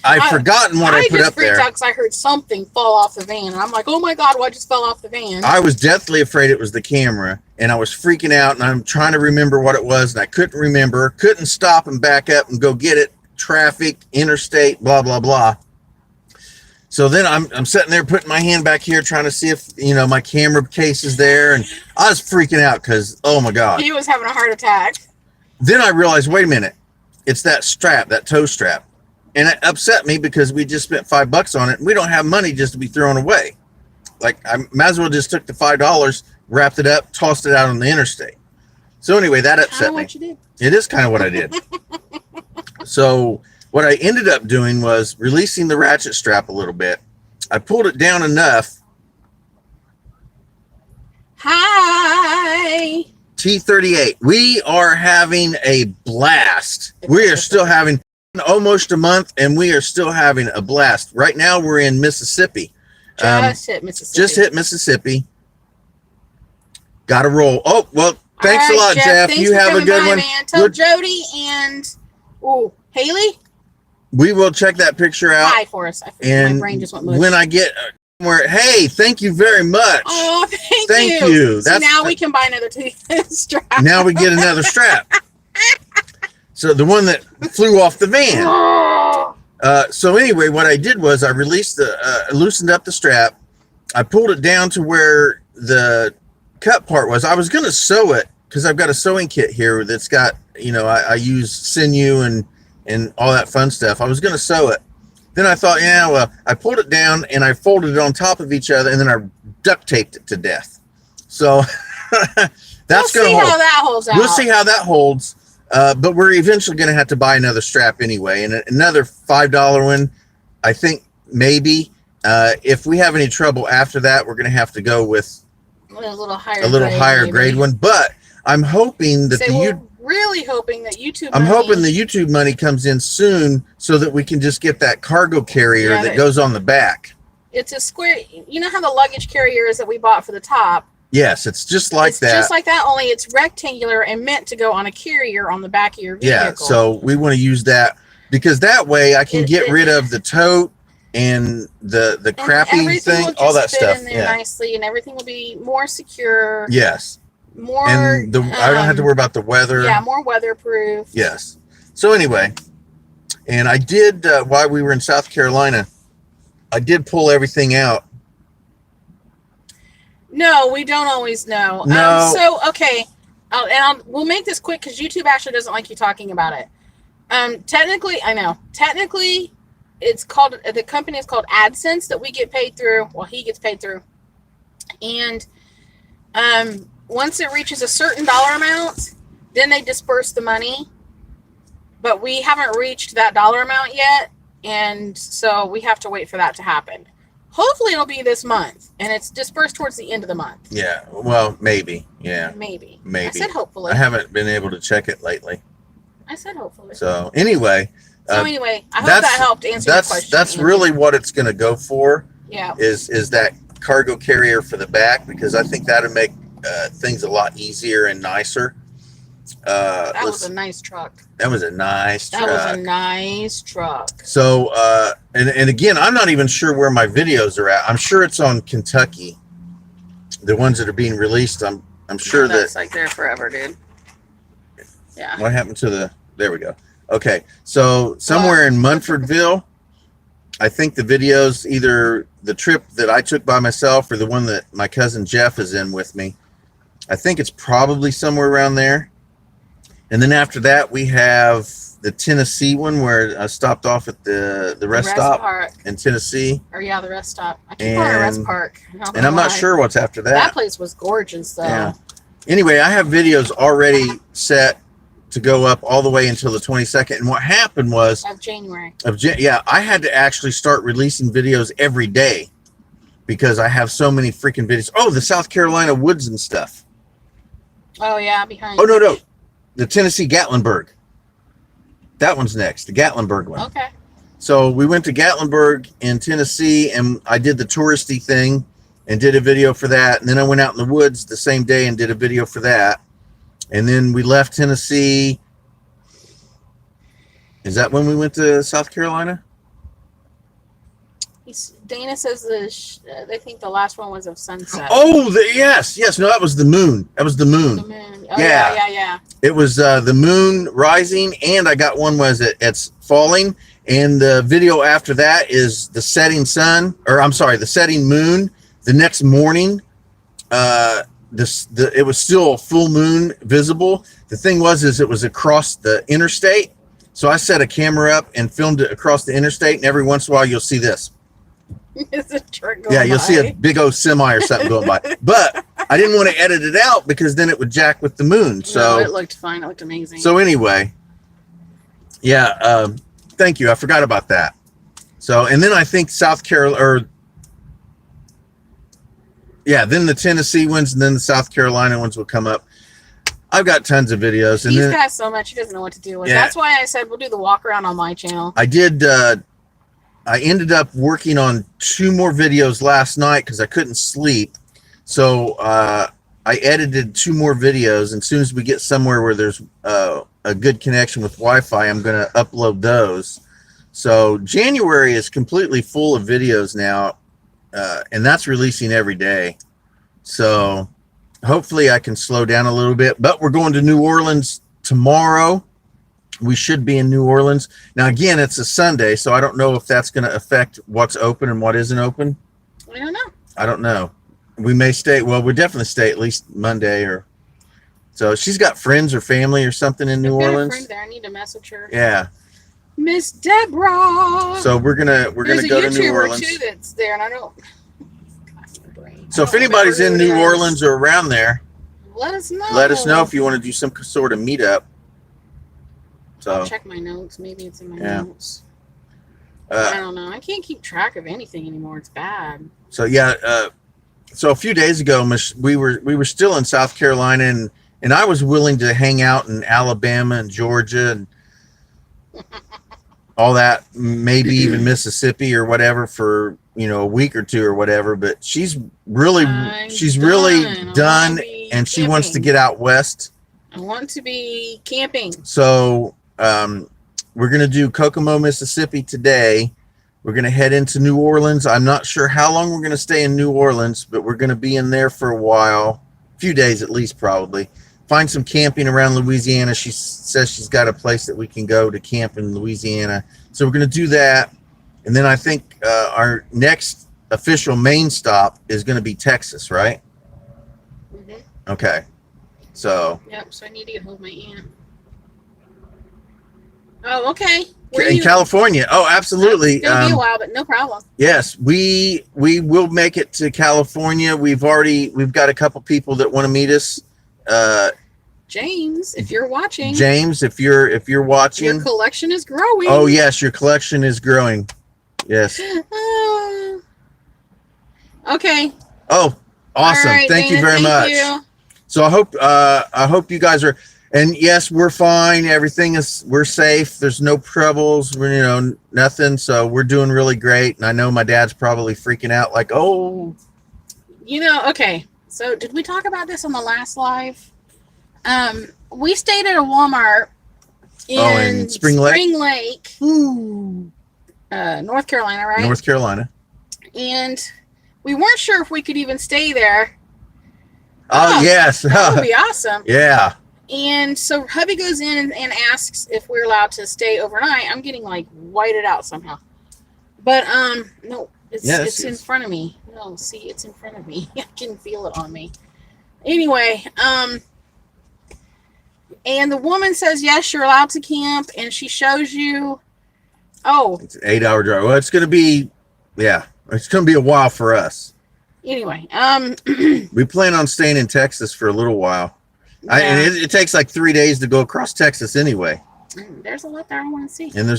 I've forgotten what I put up there. I just freaked out because I heard something fall off the van, and I'm like, oh my God, what just fell off the van? I was deathly afraid it was the camera, and I was freaking out, and I'm trying to remember what it was, and I couldn't remember, couldn't stop and back up and go get it. Traffic, interstate, blah, blah, blah. So then I'm sitting there putting my hand back here trying to see if, my camera case is there, and I was freaking out because, oh my God. He was having a heart attack. Then I realized, wait a minute, it's that strap, that toe strap. And it upset me because we just spent $5 on it and we don't have money just to be thrown away. Like, I might as well just took the $5, wrapped it up, tossed it out on the interstate. So anyway, that upset me. What you did. It is kind of what I did. So what I ended up doing was releasing the ratchet strap a little bit. I pulled it down enough. Hi. T38. We are having a blast. We are still having almost a month, and we are still having a blast. Right now, we're in Mississippi. Just hit Mississippi. Just hit Mississippi. Got to roll. Oh, well, thanks a lot, Jeff. Thanks you have a good one. Man. Tell Jody and Haley. We will check that picture out. Hi for us. I forget, my brain just went mush. When I get where, hey, thank you very much. Oh, thank you. So That's, now we can buy another strap. Now we get another strap. So the one that flew off the van. So anyway, what I did was I released loosened up the strap. I pulled it down to where the cut part was. I was going to sew it because I've got a sewing kit here that's got, I use sinew and all that fun stuff. I was going to sew it. Then I thought, yeah, well, I pulled it down and I folded it on top of each other and then I duct taped it to death. So that's going to hold. How that holds out. We'll see how that holds. But we're eventually going to have to buy another strap anyway, and another $5 one. I think maybe if we have any trouble after that, we're going to have to go with a little higher grade one. But I'm hoping that really hoping that YouTube. I'm hoping the YouTube money comes in soon so that we can just get that cargo carrier that goes on the back. It's a square. You know how the luggage carrier is that we bought for the top. Yes, it's just like that. Just like that, only it's rectangular and meant to go on a carrier on the back of your vehicle. Yeah, so we want to use that because that way I can get rid of the tote and the crappy thing, all that stuff. In there nicely, and everything will be more secure. Yes. More. And I don't have to worry about the weather. Yeah, more weatherproof. Yes. So anyway, and I did while we were in South Carolina, I did pull everything out. No, we don't always know. No. Okay, we'll make this quick because YouTube actually doesn't like you talking about it. Technically, it's called, the company is called AdSense that we get paid through. Well, he gets paid through, and once it reaches a certain dollar amount, then they disperse the money. But we haven't reached that dollar amount yet, and so we have to wait for that to happen. Hopefully it'll be this month, and it's dispersed towards the end of the month. Yeah, well, maybe. Yeah. Maybe. I said hopefully. I haven't been able to check it lately. I said hopefully. So anyway. I hope that helped answer your question. That's really what it's going to go for. Yeah. Is that cargo carrier for the back, because I think that'll make things a lot easier and nicer. That was a nice truck. That was a nice truck. So, and again, I'm not even sure where my videos are at. I'm sure it's on Kentucky. The ones that are being released, I'm sure that's like there forever, dude. Yeah. What happened to there we go. Okay. So somewhere in Munfordville, I think the videos, either the trip that I took by myself or the one that my cousin Jeff is in with me. I think it's probably somewhere around there. And then after that, we have the Tennessee one where I stopped off at the rest stop park in Tennessee. The rest stop. I keep calling it rest park. And I'm not sure what's after that. That place was gorgeous, though. Yeah. Anyway, I have videos already set to go up all the way until the 22nd. And what happened was... Of January. I had to actually start releasing videos every day because I have so many freaking videos. Oh, the South Carolina woods and stuff. Oh, yeah, behind. Oh, no. The Tennessee Gatlinburg. That one's next, the Gatlinburg one. Okay. So we went to Gatlinburg in Tennessee, and I did the touristy thing and did a video for that. And then I went out in the woods the same day and did a video for that. And then we left Tennessee. Is that when we went to South Carolina? Dana says they think the last one was of sunset. Oh, yes. No, that was the moon. The moon. Oh, yeah. It was the moon rising, and I got one was it's falling. And the video after that is the setting sun, the setting moon. The next morning, it was still full moon visible. The thing was it was across the interstate, So I set a camera up and filmed it across the interstate, and every once in a while you'll see this. It's a truck going Yeah, you'll by. see a big old semi or something going by. But I didn't want to edit it out because then it would jack with the moon. So No, it looked fine. It looked amazing. So anyway, yeah, thank you. I forgot about that. So, and then I think South Carolina, then the Tennessee ones and then the South Carolina ones will come up. I've got tons of videos. And He's then got so much he doesn't know what to do with. Yeah. That's why I said we'll do the walk around on my channel. I did, I ended up working on 2 more videos last night because I couldn't sleep. So I edited 2 more videos. And as soon as we get somewhere where there's a good connection with Wi-Fi, I'm going to upload those. So January is completely full of videos now, and that's releasing every day. So hopefully I can slow down a little bit, but we're going to New Orleans tomorrow. We should be in New Orleans. Now, again, it's a Sunday, so I don't know if that's going to affect what's open and what isn't open. I don't know. I don't know. We may stay. Well, we'll definitely stay at least Monday or so. She's got friends or family or something in New I've got a Orleans. friend there. I need to message her. Yeah. Miss Deborah. So we're gonna There's go a to New YouTuber Orleans. too that's there, and I don't. So if anybody's in New Orleans or around there, let us know. let us know if you want to do some sort of meetup. So I'll check my notes. Maybe it's in my Yeah. notes. I uh, don't know. I can't keep track of anything anymore. It's bad. so yeah, so a few days ago we were still in South Carolina, and I was willing to hang out in Alabama and Georgia and all that, maybe even Mississippi or whatever for a week or 2 or whatever. But she's really I'm really done. I wanna done, be and she wants to camping. get out west. I want to be camping. So we're going to do Kokomo, Mississippi today. We're going to head into New Orleans. I'm not sure how long we're going to stay in New Orleans, but we're going to be in there for a while, a few days at least, probably. Find some camping around Louisiana. She says she's got a place that we can go to camp in Louisiana. So we're going to do that. And then I think our next official main stop is going to be Texas, right? Mm-hmm. Okay. So Yep. So I need to get hold of my aunt. Oh, okay. Where in you? California. Oh, absolutely. It's gonna be a while, but no problem. Yes, we will make it to California. We've got a couple people that want to meet us. James, if you're watching, James, if you're watching, your collection is growing. oh yes, your collection is growing. Yes. Okay. Oh, awesome! All right, Thank you Dana, very much. you. So I hope you guys are. And yes, we're fine. We're safe. There's no troubles. We're nothing. So we're doing really great. And I know my dad's probably freaking out, like, oh. Okay. So did we talk about this on the last live? We stayed at a Walmart in Spring Lake? Lake, North Carolina, right? North Carolina. And we weren't sure if we could even stay there. Oh yes. That would be awesome. Yeah. And so hubby goes in and asks if we're allowed to stay overnight. I'm getting like whited out somehow. But no, it's in front of me. No, see, it's in front of me. I can feel it on me. Anyway, and the woman says, yes, you're allowed to camp, and she shows you, it's an 8-hour drive. Well, it's gonna be a while for us. Anyway, We plan on staying in Texas for a little while. And it takes like 3 days to go across Texas anyway. There's a lot there I want to see. And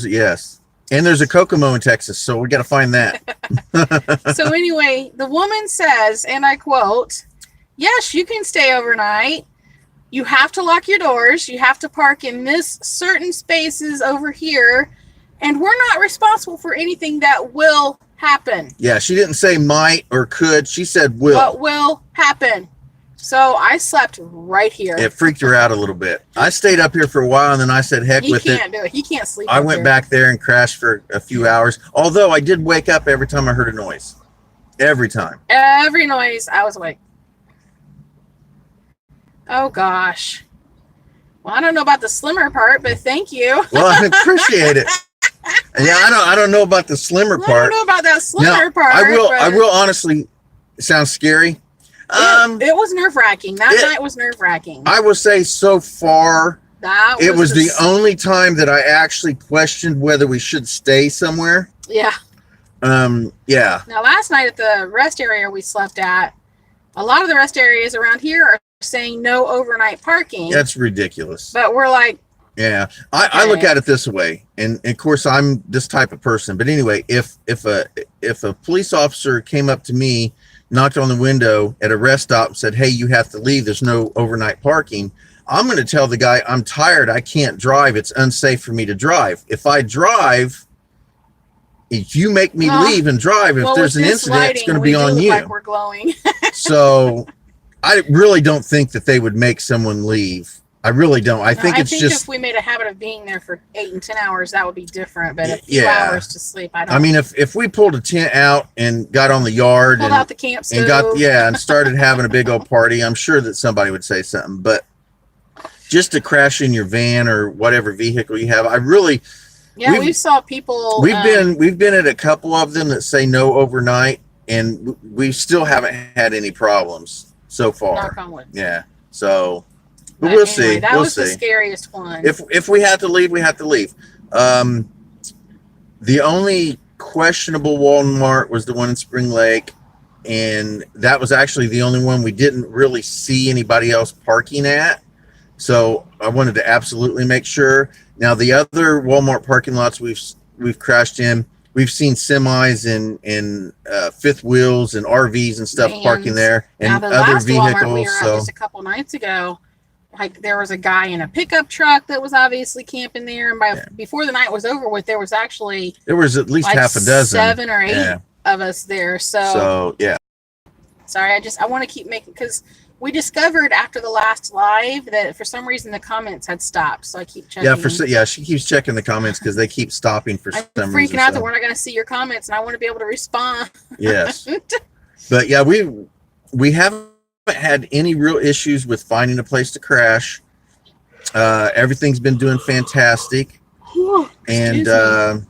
there's a Kokomo in Texas, so we got to find that. So anyway, the woman says, and I quote, yes, you can stay overnight. You have to lock your doors. You have to park in this certain spaces over here. And we're not responsible for anything that will happen. Yeah, she didn't say might or could. She said will. What will happen? So I slept right here. It freaked her out a little bit. I stayed up here for a while, and then I said, heck with it. He can't do it. He can't sleep. I went back there and crashed for a few hours. Although I did wake up every time I heard a noise. Every time. Every noise, I was awake. Oh, gosh. Well, I don't know about the slimmer part, but thank you. Well, I appreciate it. Yeah, I don't know about the slimmer part. I don't know about that slimmer part. I will honestly, it sounds scary. It was nerve-wracking. That night was nerve-wracking. I will say so far That It was the s- only time that I actually questioned whether we should stay somewhere. Yeah. Yeah. Now, last night at the rest area we slept at, a lot of the rest areas around here are saying no overnight parking. That's ridiculous. But we're like, yeah, I look at it this way, and of course I'm this type of person. But anyway, if a police officer came up to me, knocked on the window at a rest stop, and said, "Hey, you have to leave. There's no overnight parking," I'm going to tell the guy, "I'm tired. I can't drive. It's unsafe for me to drive. If I drive, if you make me leave and drive, if there's an incident, it's going to be on you." Like we're glowing. So I really don't think that they would make someone leave. I really don't. I think it's just, if we made a habit of being there for 8 and 10 hours, that would be different. But a few hours to sleep, I mean, if we pulled a tent out and got on the yard pulled out the camp stove and started having a big old party, I'm sure that somebody would say something. But just to crash in your van or whatever vehicle you have, we saw people. We've been at a couple of them that say no overnight, and we still haven't had any problems so far. Knock on wood. Yeah. So. But we'll see. That was the scariest one. If we had to leave, we had to leave. The only questionable Walmart was the one in Spring Lake, and that was actually the only one we didn't really see anybody else parking at. So I wanted to absolutely make sure. Now the other Walmart parking lots we've crashed in, we've seen semis and fifth wheels and RVs and stuff parking there, and the other last vehicles. Walmart we were at just a couple nights ago. Like there was a guy in a pickup truck that was obviously camping there, and before the night was over with, there was at least half a dozen, 7 or 8 of us there. So yeah. Sorry, I want to keep making, because we discovered after the last live that for some reason the comments had stopped. So I keep checking. She keeps checking the comments because they keep stopping for some reason. I'm freaking out that we're not going to see your comments, and I want to be able to respond. Yes, but yeah, we haven't had any real issues with finding a place to crash. Everything's been doing fantastic. And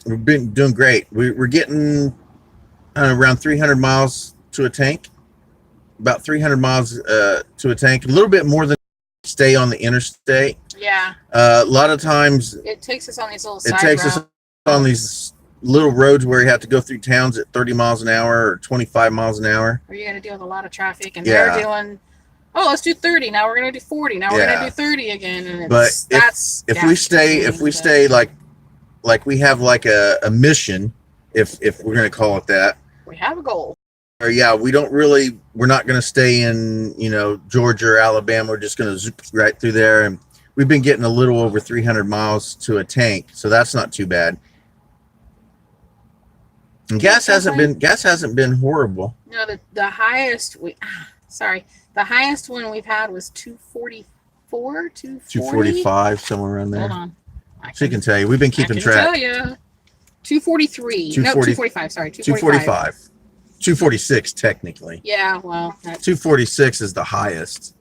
we've been doing great. We're getting around 300 miles to a tank, about 300 miles to a tank, a little bit more than stay on the interstate. Yeah. A lot of times it takes us on these little these little roads where you have to go through towns at 30 miles an hour or 25 miles an hour. Or you're going to deal with a lot of traffic, and they're doing, let's do 30. Now we're going to do 40. Now we're going to do 30 again. And if we stay like we have like a mission, if we're going to call it that. We have a goal. Or we're not going to stay in, Georgia or Alabama. We're just going to zoop right through there. And we've been getting a little over 300 miles to a tank. So that's not too bad. And gas hasn't been horrible. No, the highest the highest one we've had was 244, 245, somewhere around there. Hold on. She can tell you. We've been keeping track. I can tell you. 243. No, 245. Sorry, 245. 246 technically. Yeah, well, 246 is the highest.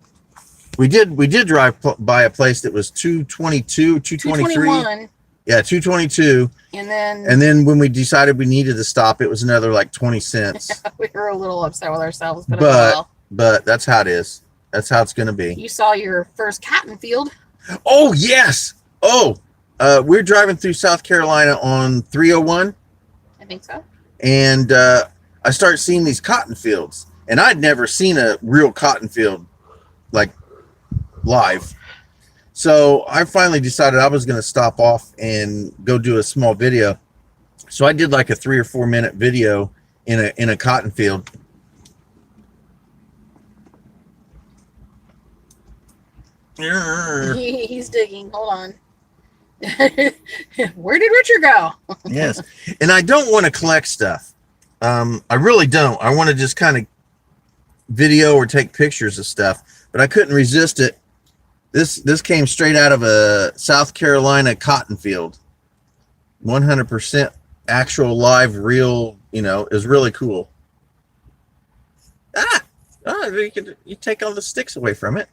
We did drive by a place that was 222, 223. 221. Yeah, 222. And then when we decided we needed to stop, it was another like 20 cents. We were a little upset with ourselves, but that's how it is. That's how it's going to be. You saw your first cotton field. Oh, yes. We're driving through South Carolina on 301. I think so. And I started seeing these cotton fields, and I'd never seen a real cotton field like live. So I finally decided I was going to stop off and go do a small video. So I did like a 3 or 4 minute video in a cotton field. He's digging. Hold on. Where did Richard go? Yes. And I don't want to collect stuff. I really don't. I want to just kind of video or take pictures of stuff, but I couldn't resist it. This came straight out of a South Carolina cotton field. 100% actual live real, is really cool. You take all the sticks away from it.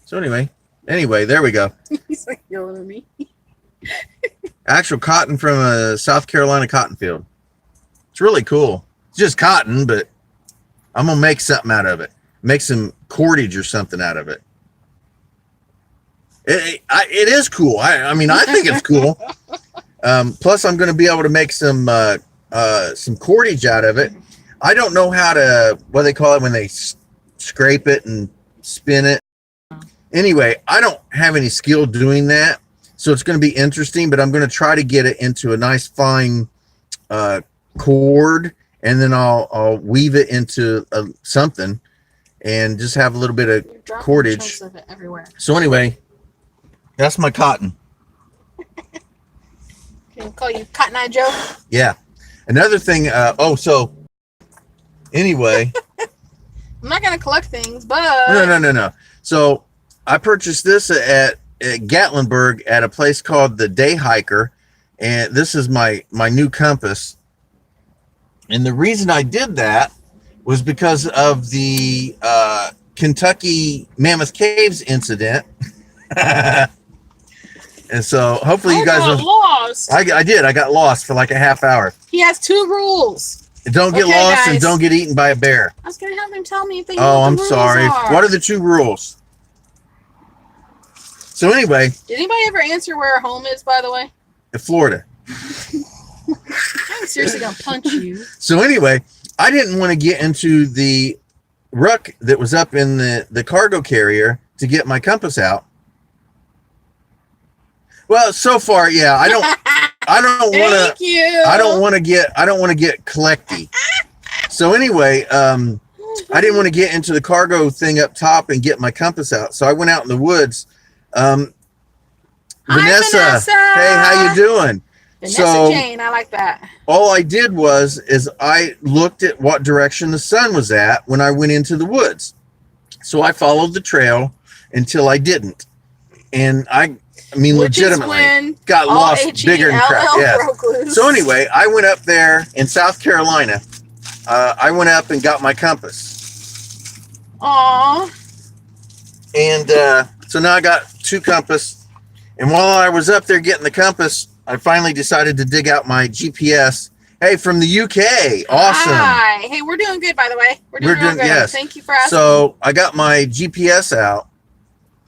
So anyway, there we go. He's like yelling at me. Actual cotton from a South Carolina cotton field. It's really cool. It's just cotton, but I'm going to make something out of it. Make some cordage or something out of it. It is cool. I mean, I think it's cool. Plus, I'm going to be able to make some cordage out of it. I don't know how to, what they call it when they scrape it and spin it. Anyway, I don't have any skill doing that, so it's going to be interesting, but I'm going to try to get it into a nice fine cord, and then I'll weave it into something and just have a little bit of cordage. Of it everywhere. So anyway, that's my cotton. Can I call you Cotton Eye Joe? Yeah. Another thing, so anyway. I'm not going to collect things, but... No. So I purchased this at Gatlinburg at a place called the Day Hiker, and this is my new compass. And the reason I did that was because of the Kentucky Mammoth Caves incident. And so hopefully you guys got lost. I did. I got lost for like a half hour. He has 2 rules. Don't get lost, guys. And don't get eaten by a bear. I was going to have him tell me if they I'm sorry. What are the 2 rules? So anyway. Did anybody ever answer where our home is, by the way? In Florida. I'm seriously going to punch you. So anyway, I didn't want to get into the ruck that was up in the cargo carrier to get my compass out. Well, so far, yeah, I don't want to get collecty. So anyway, I didn't want to get into the cargo thing up top and get my compass out. So I went out in the woods. Vanessa, hey, how you doing? Vanessa Jane, I like that. All I did is I looked at what direction the sun was at when I went into the woods. So I followed the trail until I didn't. And I mean, legitimately got lost bigger than crap. Yeah. So anyway, I went up there in South Carolina. I went up and got my compass. Aww. And so now I got 2 compass. And while I was up there getting the compass, I finally decided to dig out my GPS. Hey, from the UK. Awesome. Hi. Hey, we're doing good, by the way. We're doing good. Yes. Thank you for asking. So I got my GPS out.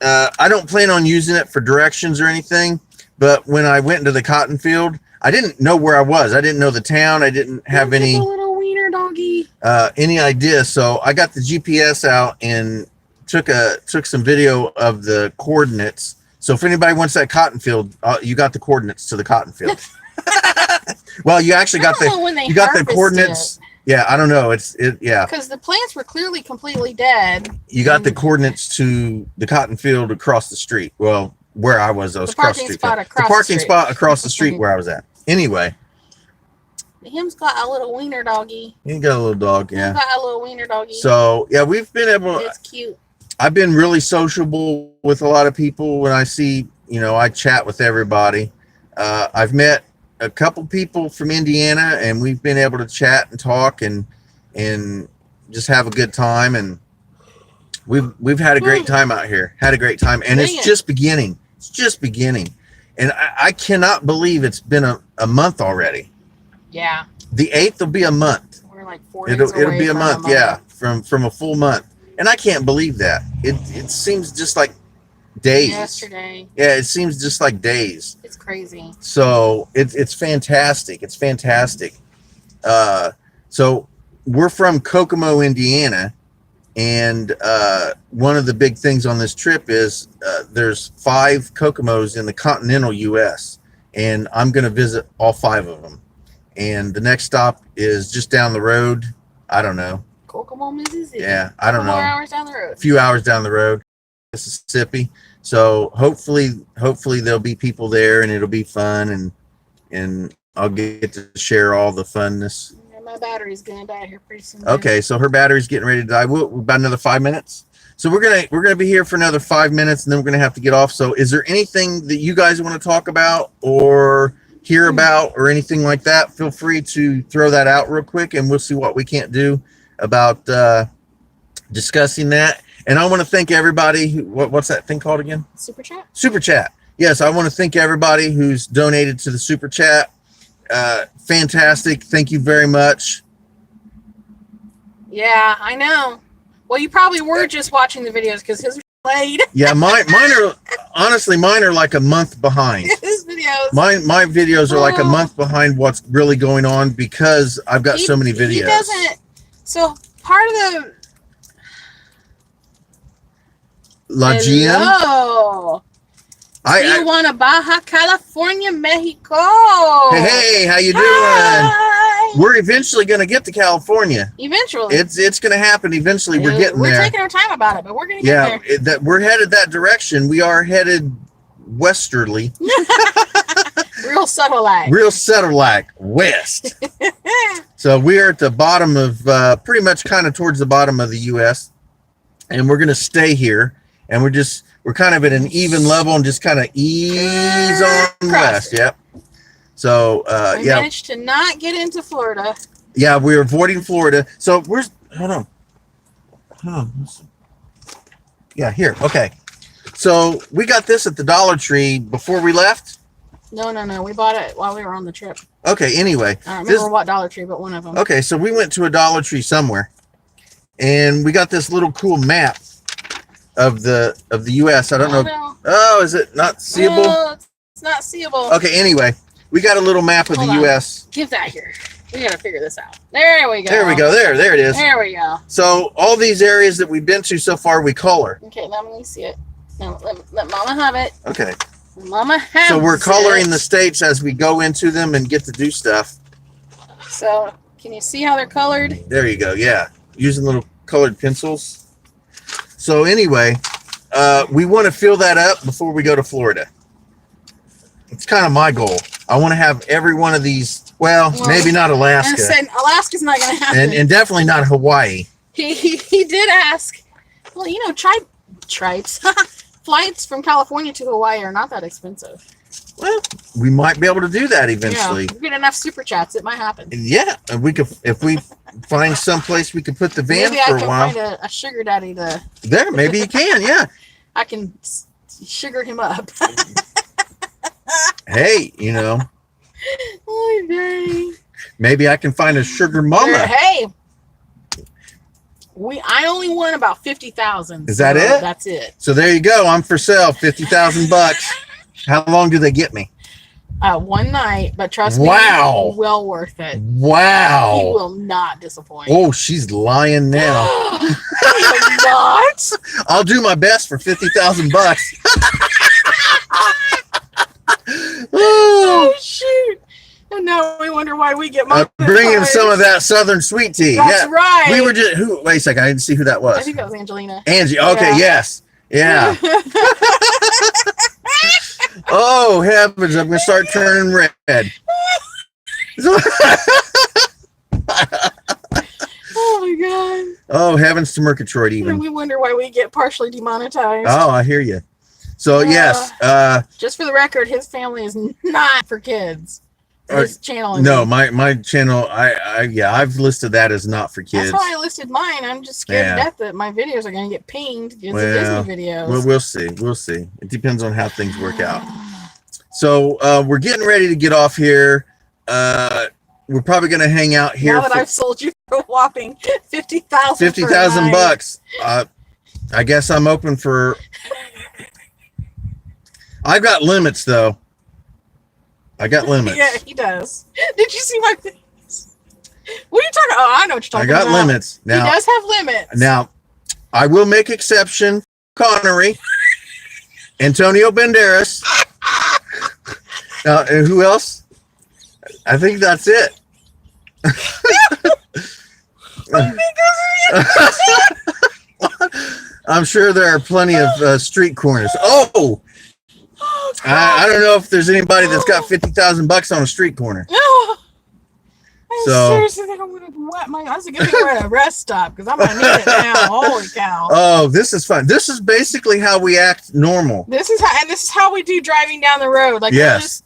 I don't plan on using it for directions or anything, but when I went into the cotton field, I didn't know where I was. I didn't know the town. I didn't have any little wiener doggy. Any idea. So I got the GPS out and took some video of the coordinates. So if anybody wants that cotton field, you got the coordinates to the cotton field. Well, you actually got the coordinates. Yeah, I don't know. Yeah. Because the plants were clearly completely dead. You got the coordinates to the cotton field across the street. Well, where I was across the street. The parking spot across the street where I was at. Anyway. Him's got a little wiener doggy. He got a little dog, yeah. He's got a little wiener doggy. So, yeah, we've been able to... It's cute. I've been really sociable with a lot of people when I see, I chat with everybody. I've met a couple people from Indiana, and we've been able to chat and talk and just have a good time, and we've had a great time out here. Had a great time, and it's just beginning. And I cannot believe it's been a month already. Yeah. The 8th will be a month. We're like 4 days away. It'll be a month, yeah, from a full month, and I can't believe that. It seems just like days. Yesterday. Yeah, it seems just like days. It's crazy. So it's fantastic. It's fantastic. So we're from Kokomo, Indiana, and one of the big things on this trip is there's 5 Kokomos in the continental U.S., and I'm going to visit all 5 of them. And the next stop is just down the road. I don't know. Kokomo, Mississippi. Yeah, I don't know. 4 hours down the road. A few hours down the road, Mississippi. So hopefully there'll be people there, and it'll be fun, and I'll get to share all the funness. Yeah, my battery's gonna die here pretty soon. Okay, so her battery's getting ready to die. About another 5 minutes. So we're gonna be here for another 5 minutes, and then we're gonna have to get off. So is there anything that you guys want to talk about or hear about or anything like that? Feel free to throw that out real quick, and we'll see what we can't do about discussing that. And I want to thank everybody what's that thing called again? Super chat. Super chat. Yes, I want to thank everybody who's donated to the super chat. Fantastic. Thank you very much. Yeah, I know. Well, you probably were just watching the videos because his were played. Yeah, mine are. honestly, mine are like a month behind. His videos. My videos are like a month behind what's really going on because I've got so many videos. He doesn't. So part of the La Gian. Hello. Tijuana, Baja California, Mexico. Hey, how you doing? Hi. We're eventually going to get to California. Eventually. It's going to happen eventually. We're getting there. We're taking our time about it, but we're going to get there. Yeah, we're headed that direction. We are headed westerly. Real subtle like. Real subtle like west. So we are at the bottom of pretty much kind of towards the bottom of the U.S. and we're going to stay here. And we're kind of at an even level and just kind of ease on west. Yep. So we managed to not get into Florida. Yeah, we're avoiding Florida. So hold on. Yeah, here. Okay. So we got this at the Dollar Tree before we left. No. We bought it while we were on the trip. Okay. Anyway, I don't remember what Dollar Tree, but one of them. Okay, so we went to a Dollar Tree somewhere, and we got this little cool map of the U.S. I don't know. No. Oh, is it not seeable? No, it's not seeable. Okay. Anyway, we got a little map of the U.S. Give that here. We gotta figure this out. There we go. There we go. There it is. There we go. So all these areas that we've been to so far, we color. Okay, let me see it. Now, let Mama have it. Okay. Mama have it. So we're coloring the states as we go into them and get to do stuff. So can you see how they're colored? There you go. Yeah, using little colored pencils. So anyway, we want to fill that up before we go to Florida. It's kind of my goal. I want to have every one of these. Well, maybe not Alaska. I said Alaska's not going to happen. And definitely not Hawaii. He did ask. Well, you know, tribes. Flights from California to Hawaii are not that expensive. Well, we might be able to do that eventually. Yeah, we get enough super chats, it might happen. Yeah, we could if we find some place we could put the van maybe for I a while. can find a sugar daddy to. There, maybe you can. Yeah. I can sugar him up. Hey, you know. Oh, dang. Maybe I can find a sugar mama. Hey, I only won about 50,000. Is that it? That's it. So there you go. I'm for sale. $50,000. How long do they get me? One night, but trust me, wow, well worth it. Wow, he will not disappoint. Oh, she's lying now. What? I'll do my best for $50,000. Oh shoot! And now we wonder why we get money. Bring him some of that Southern sweet tea. That's right. We were just wait a second. I didn't see who that was. I think that was Angelina. Angie. Okay. Yeah. Yes. Yeah. Oh heavens! I'm gonna start turning red. Oh my god! Oh heavens to Murgatroyd! Even we wonder why we get partially demonetized. Oh, I hear you. So yes, just for the record, his family is not for kids. His channel. No, my channel. I've listed that as not for kids. That's how I listed mine. I'm just scared to death that my videos are going to get pinged because of Disney videos. Well, we'll see. We'll see. It depends on how things work out. So we're getting ready to get off here. We're probably going to hang out here. Now that I've sold you for a whopping $50,000. $50,000. I guess I'm open for. I've got limits though. I got limits. Yeah, he does. Did you see my face? What are you talking? Oh, I know what you're talking about. I got limits. Now, he does have limits. Now, I will make exception. Connery, Antonio Banderas. And who else? I think that's it. I'm sure there are plenty of street corners. Oh! I don't know if there's anybody that's got $50,000 on a street corner. I seriously think I'm gonna wet my. I was gonna be at a rest stop because I'm gonna need it now. Holy cow! Oh, this is fun. This is basically how we act normal. This is how we do driving down the road. Like yes,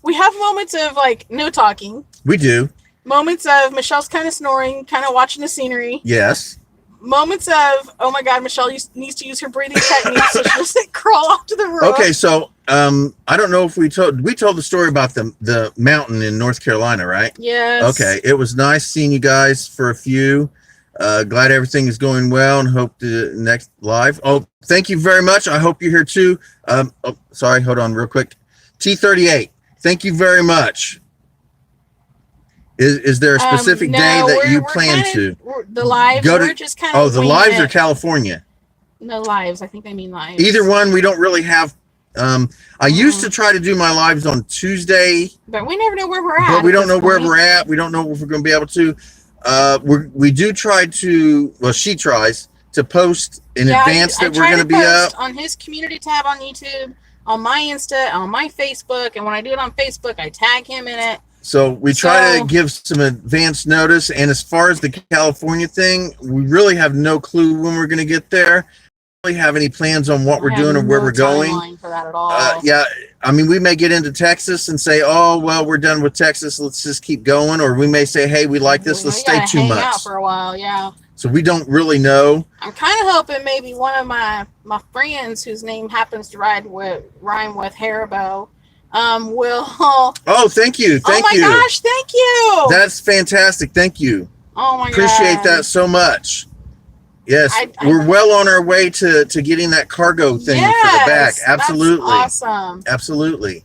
we have moments of like no talking. We do. Moments of Michelle's kind of snoring, kind of watching the scenery. Yes. Moments of oh my god, Michelle needs to use her breathing technique, so she'll just crawl off to the roof. Okay, so I don't know if we told the story about the mountain in North Carolina, right? Yes. Okay, it was nice seeing you guys for a few. Glad everything is going well and hope the next live. Oh, thank you very much. I hope you're here too. Sorry, hold on real quick. T38, thank you very much. Is there a specific day that you plan to? The lives we're just kind of. Oh, the lives are California. No lives. I think they mean lives. Either one, we don't really have. I used to try to do my lives on Tuesday, but we never know where we're at. But we don't know where we're at. We don't know if we're going to be able to. We do try to. Well, she tries to post in advance that we're going to be up on his community tab on YouTube, on my Insta, on my Facebook, and when I do it on Facebook, I tag him in it. So we try to give some advance notice. And as far as the California thing, we really have no clue when we're going to get there. We don't really have any plans on what we're doing or where we're going. For that at all. Yeah, I mean, we may get into Texas and say, "Oh, well, we're done with Texas. Let's just keep going." Or we may say, "Hey, we like this. Let's stay 2 months." Out for a while, yeah. So we don't really know. I'm kind of hoping maybe one of my friends whose name happens to rhyme with Haribo. Will. Oh, thank you. Thank you. Oh my gosh, thank you. That's fantastic. Thank you. Oh my Appreciate that so much. Yes, we're well on our way to getting that cargo thing for the back. Absolutely. That's awesome. Absolutely.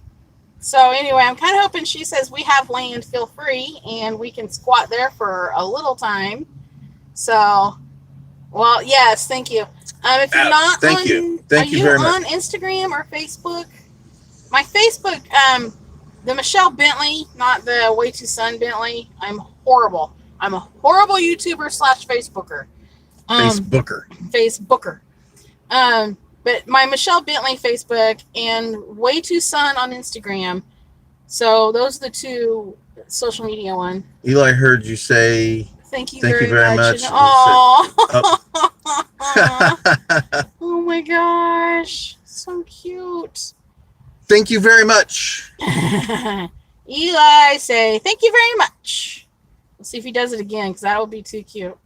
So anyway, I'm kind of hoping she says we have land, feel free, and we can squat there for a little time. So, well, yes, thank you. If you're not thank you very much. On Instagram or Facebook? My Facebook, the Michelle Bentley, not the Way Too Sun Bentley. I'm horrible. I'm a horrible YouTuber / Facebooker. Facebooker. But my Michelle Bentley Facebook and Way Too Sun on Instagram. So those are the two social media one. Eli heard you say thank you very much. Oh my gosh. So cute. Thank you very much. Eli say thank you very much. We'll see if he does it again because that would be too cute.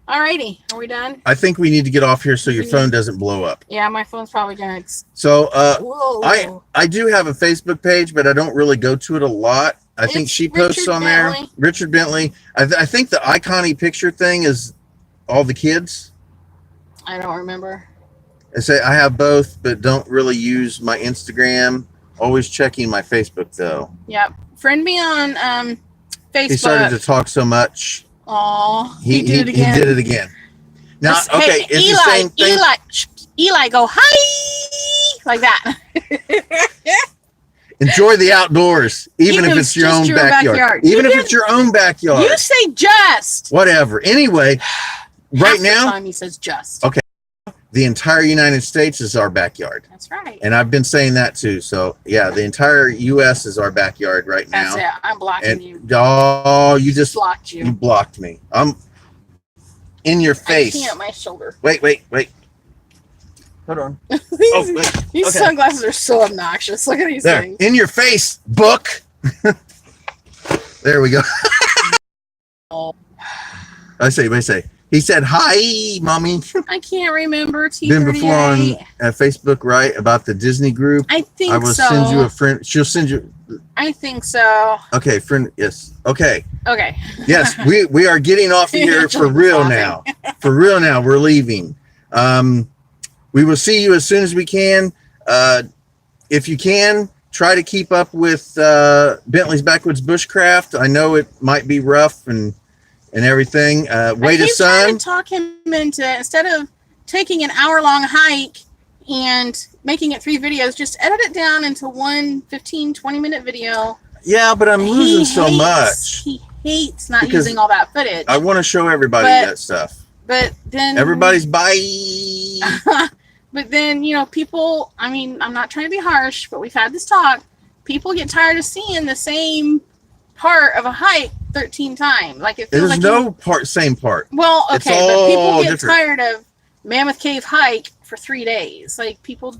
Alrighty, are we done? I think we need to get off here so your phone doesn't blow up. Yeah, my phone's probably gonna. So I do have a Facebook page, but I don't really go to it a lot. I think she posts on there. Richard Bentley. I think the icon-y picture thing is all the kids. I don't remember. I say I have both, but don't really use my Instagram. Always checking my Facebook though. Yep. Friend me on Facebook. He started to talk so much. Oh, he did it again. Now, okay, it's Eli, the same thing. Eli, go hi like that. Enjoy the outdoors, even if it's your own backyard. Even if it's your own backyard. You say just. Whatever. Anyway, right now. The time he says just. Okay. The entire United States is our backyard. That's right. And I've been saying that too. So yeah, the entire U.S. is our backyard right now. That's it. I'm blocking you. Oh, you just blocked you. You blocked me. I'm in your face. I can't. My shoulder. Wait. Hold on. These sunglasses are so obnoxious. Look at these things. In your face, book. There we go. I say. He said, hi, mommy. I can't remember. Been before on Facebook, right? About the Disney group. I think so. I will send you a friend. She'll send you. I think so. Okay, friend. Yes. Okay. Okay. Yes, we are getting off of here for real now. For real now. We're leaving. We will see you as soon as we can. If you can, try to keep up with Bentley's Backwoods Bushcraft. I know it might be rough and everything. Way to Sun. I keep trying to talk him into, instead of taking an hour-long hike and making it 3 videos, just edit it down into one 15, 20-minute video. Yeah, but I'm losing so much. He hates not using all that footage. I want to show everybody that stuff. But then... Everybody's bye. But then, people, I mean, I'm not trying to be harsh, but we've had this talk. People get tired of seeing the same part of a hike 13 times. Like it feels like no same part. Well, okay, but people get tired of Mammoth Cave hike for 3 days. Like people,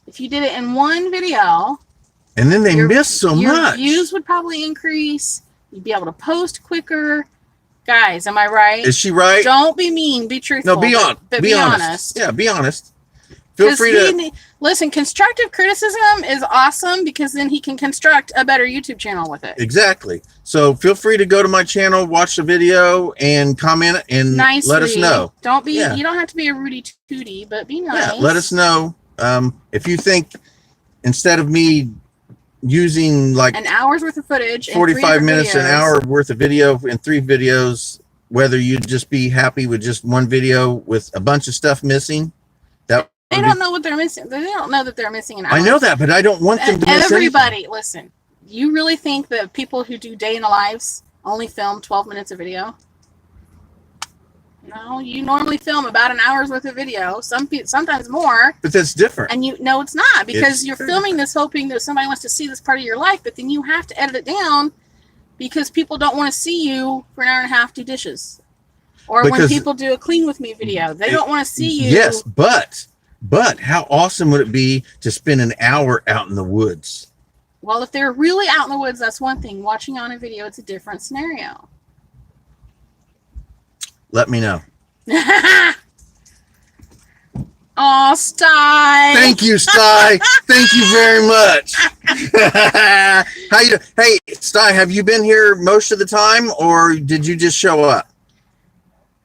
if you did it in one video, and then they miss so much. Your views would probably increase. You'd be able to post quicker. Guys, am I right? Is she right? Don't be mean. Be truthful. No, be honest. Yeah, be honest. Feel free to listen. Constructive criticism is awesome because then he can construct a better YouTube channel with it. Exactly. So feel free to go to my channel, watch the video, and comment and Nicely. let us know. Don't be. You don't have to be a Rudy Tooty, but be nice. Yeah, let us know if you think instead of me using like an hour's worth of footage, 45 minutes, videos, an hour worth of video in 3 videos, whether you'd just be happy with just one video with a bunch of stuff missing. That they don't know what they're missing. They don't know that they're missing an hour. I know that, but I don't want them to miss everybody. Listen, you really think that people who do day in the lives only film 12 minutes of video? No, you normally film about an hour's worth of video. Sometimes more. But that's different. And it's not, because you're filming this hoping that somebody wants to see this part of your life, but then you have to edit it down because people don't want to see you for an hour and a half do dishes. Or when people do a clean with me video, they don't want to see you. Yes, but how awesome would it be to spend an hour out in the woods? Well, if they're really out in the woods, that's one thing. Watching on a video, it's a different scenario. Let me know. Oh, Sty. Thank you, Sty. Thank you very much. How you doing? Hey, Sty, have you been here most of the time, or did you just show up?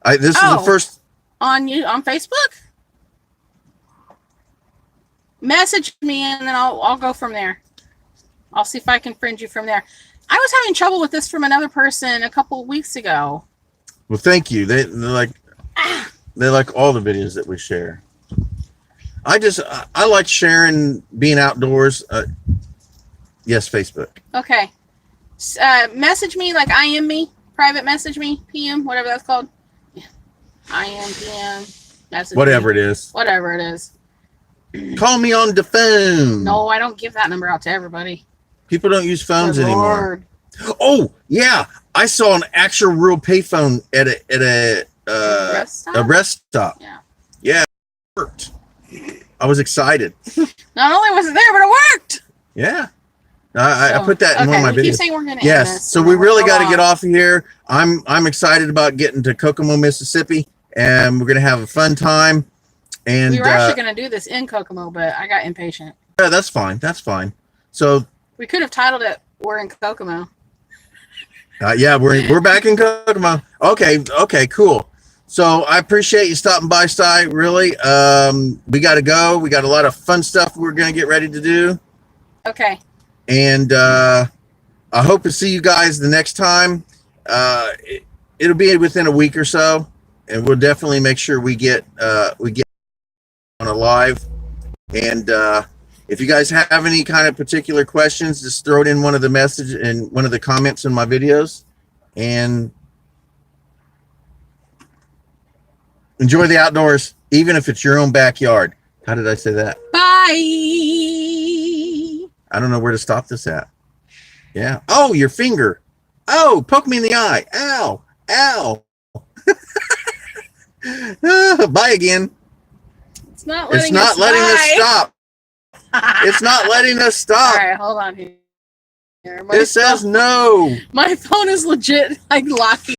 This is the first on Facebook. Message me and then I'll go from there. I'll see if I can friend you from there. I was having trouble with this from another person a couple of weeks ago. Well, thank you. They like all the videos that we share. I like sharing, being outdoors. Yes, Facebook. Okay. Message me, like IM me, private message me, PM, whatever that's called. Yeah. IM, PM, message whatever me. It is. Whatever it is. Call me on the phone. No, I don't give that number out to everybody. People don't use phones Good anymore. Lord. Oh, yeah. I saw an actual real payphone at a rest stop. Yeah. Yeah, it worked. I was excited. Not only was it there, but it worked. Yeah. I put that in one of my videos. Keep saying we're gonna yes. end this, So we really got to get off of here. I'm excited about getting to Kokomo, Mississippi, and we're gonna have a fun time. And we were actually gonna do this in Kokomo, but I got impatient. Yeah, that's fine. That's fine. So we could have titled it "We're in Kokomo." Yeah, we're back in Kokomo. Okay, cool. So I appreciate you stopping by, Sty. Really, we got to go. We got a lot of fun stuff we're gonna get ready to do. Okay. And I hope to see you guys the next time. It'll be within a week or so, and we'll definitely make sure we get on a live. And if you guys have any kind of particular questions, just throw it in one of the message and one of the comments in my videos. And enjoy the outdoors, even if it's your own backyard. How did I say that? Bye. I don't know where to stop this at. Yeah. Oh, your finger. Oh, poke me in the eye. Ow. Ow. Bye again. It's not letting us stop. It's not letting us stop. All right, hold on here. It says no. My phone is legit like locking.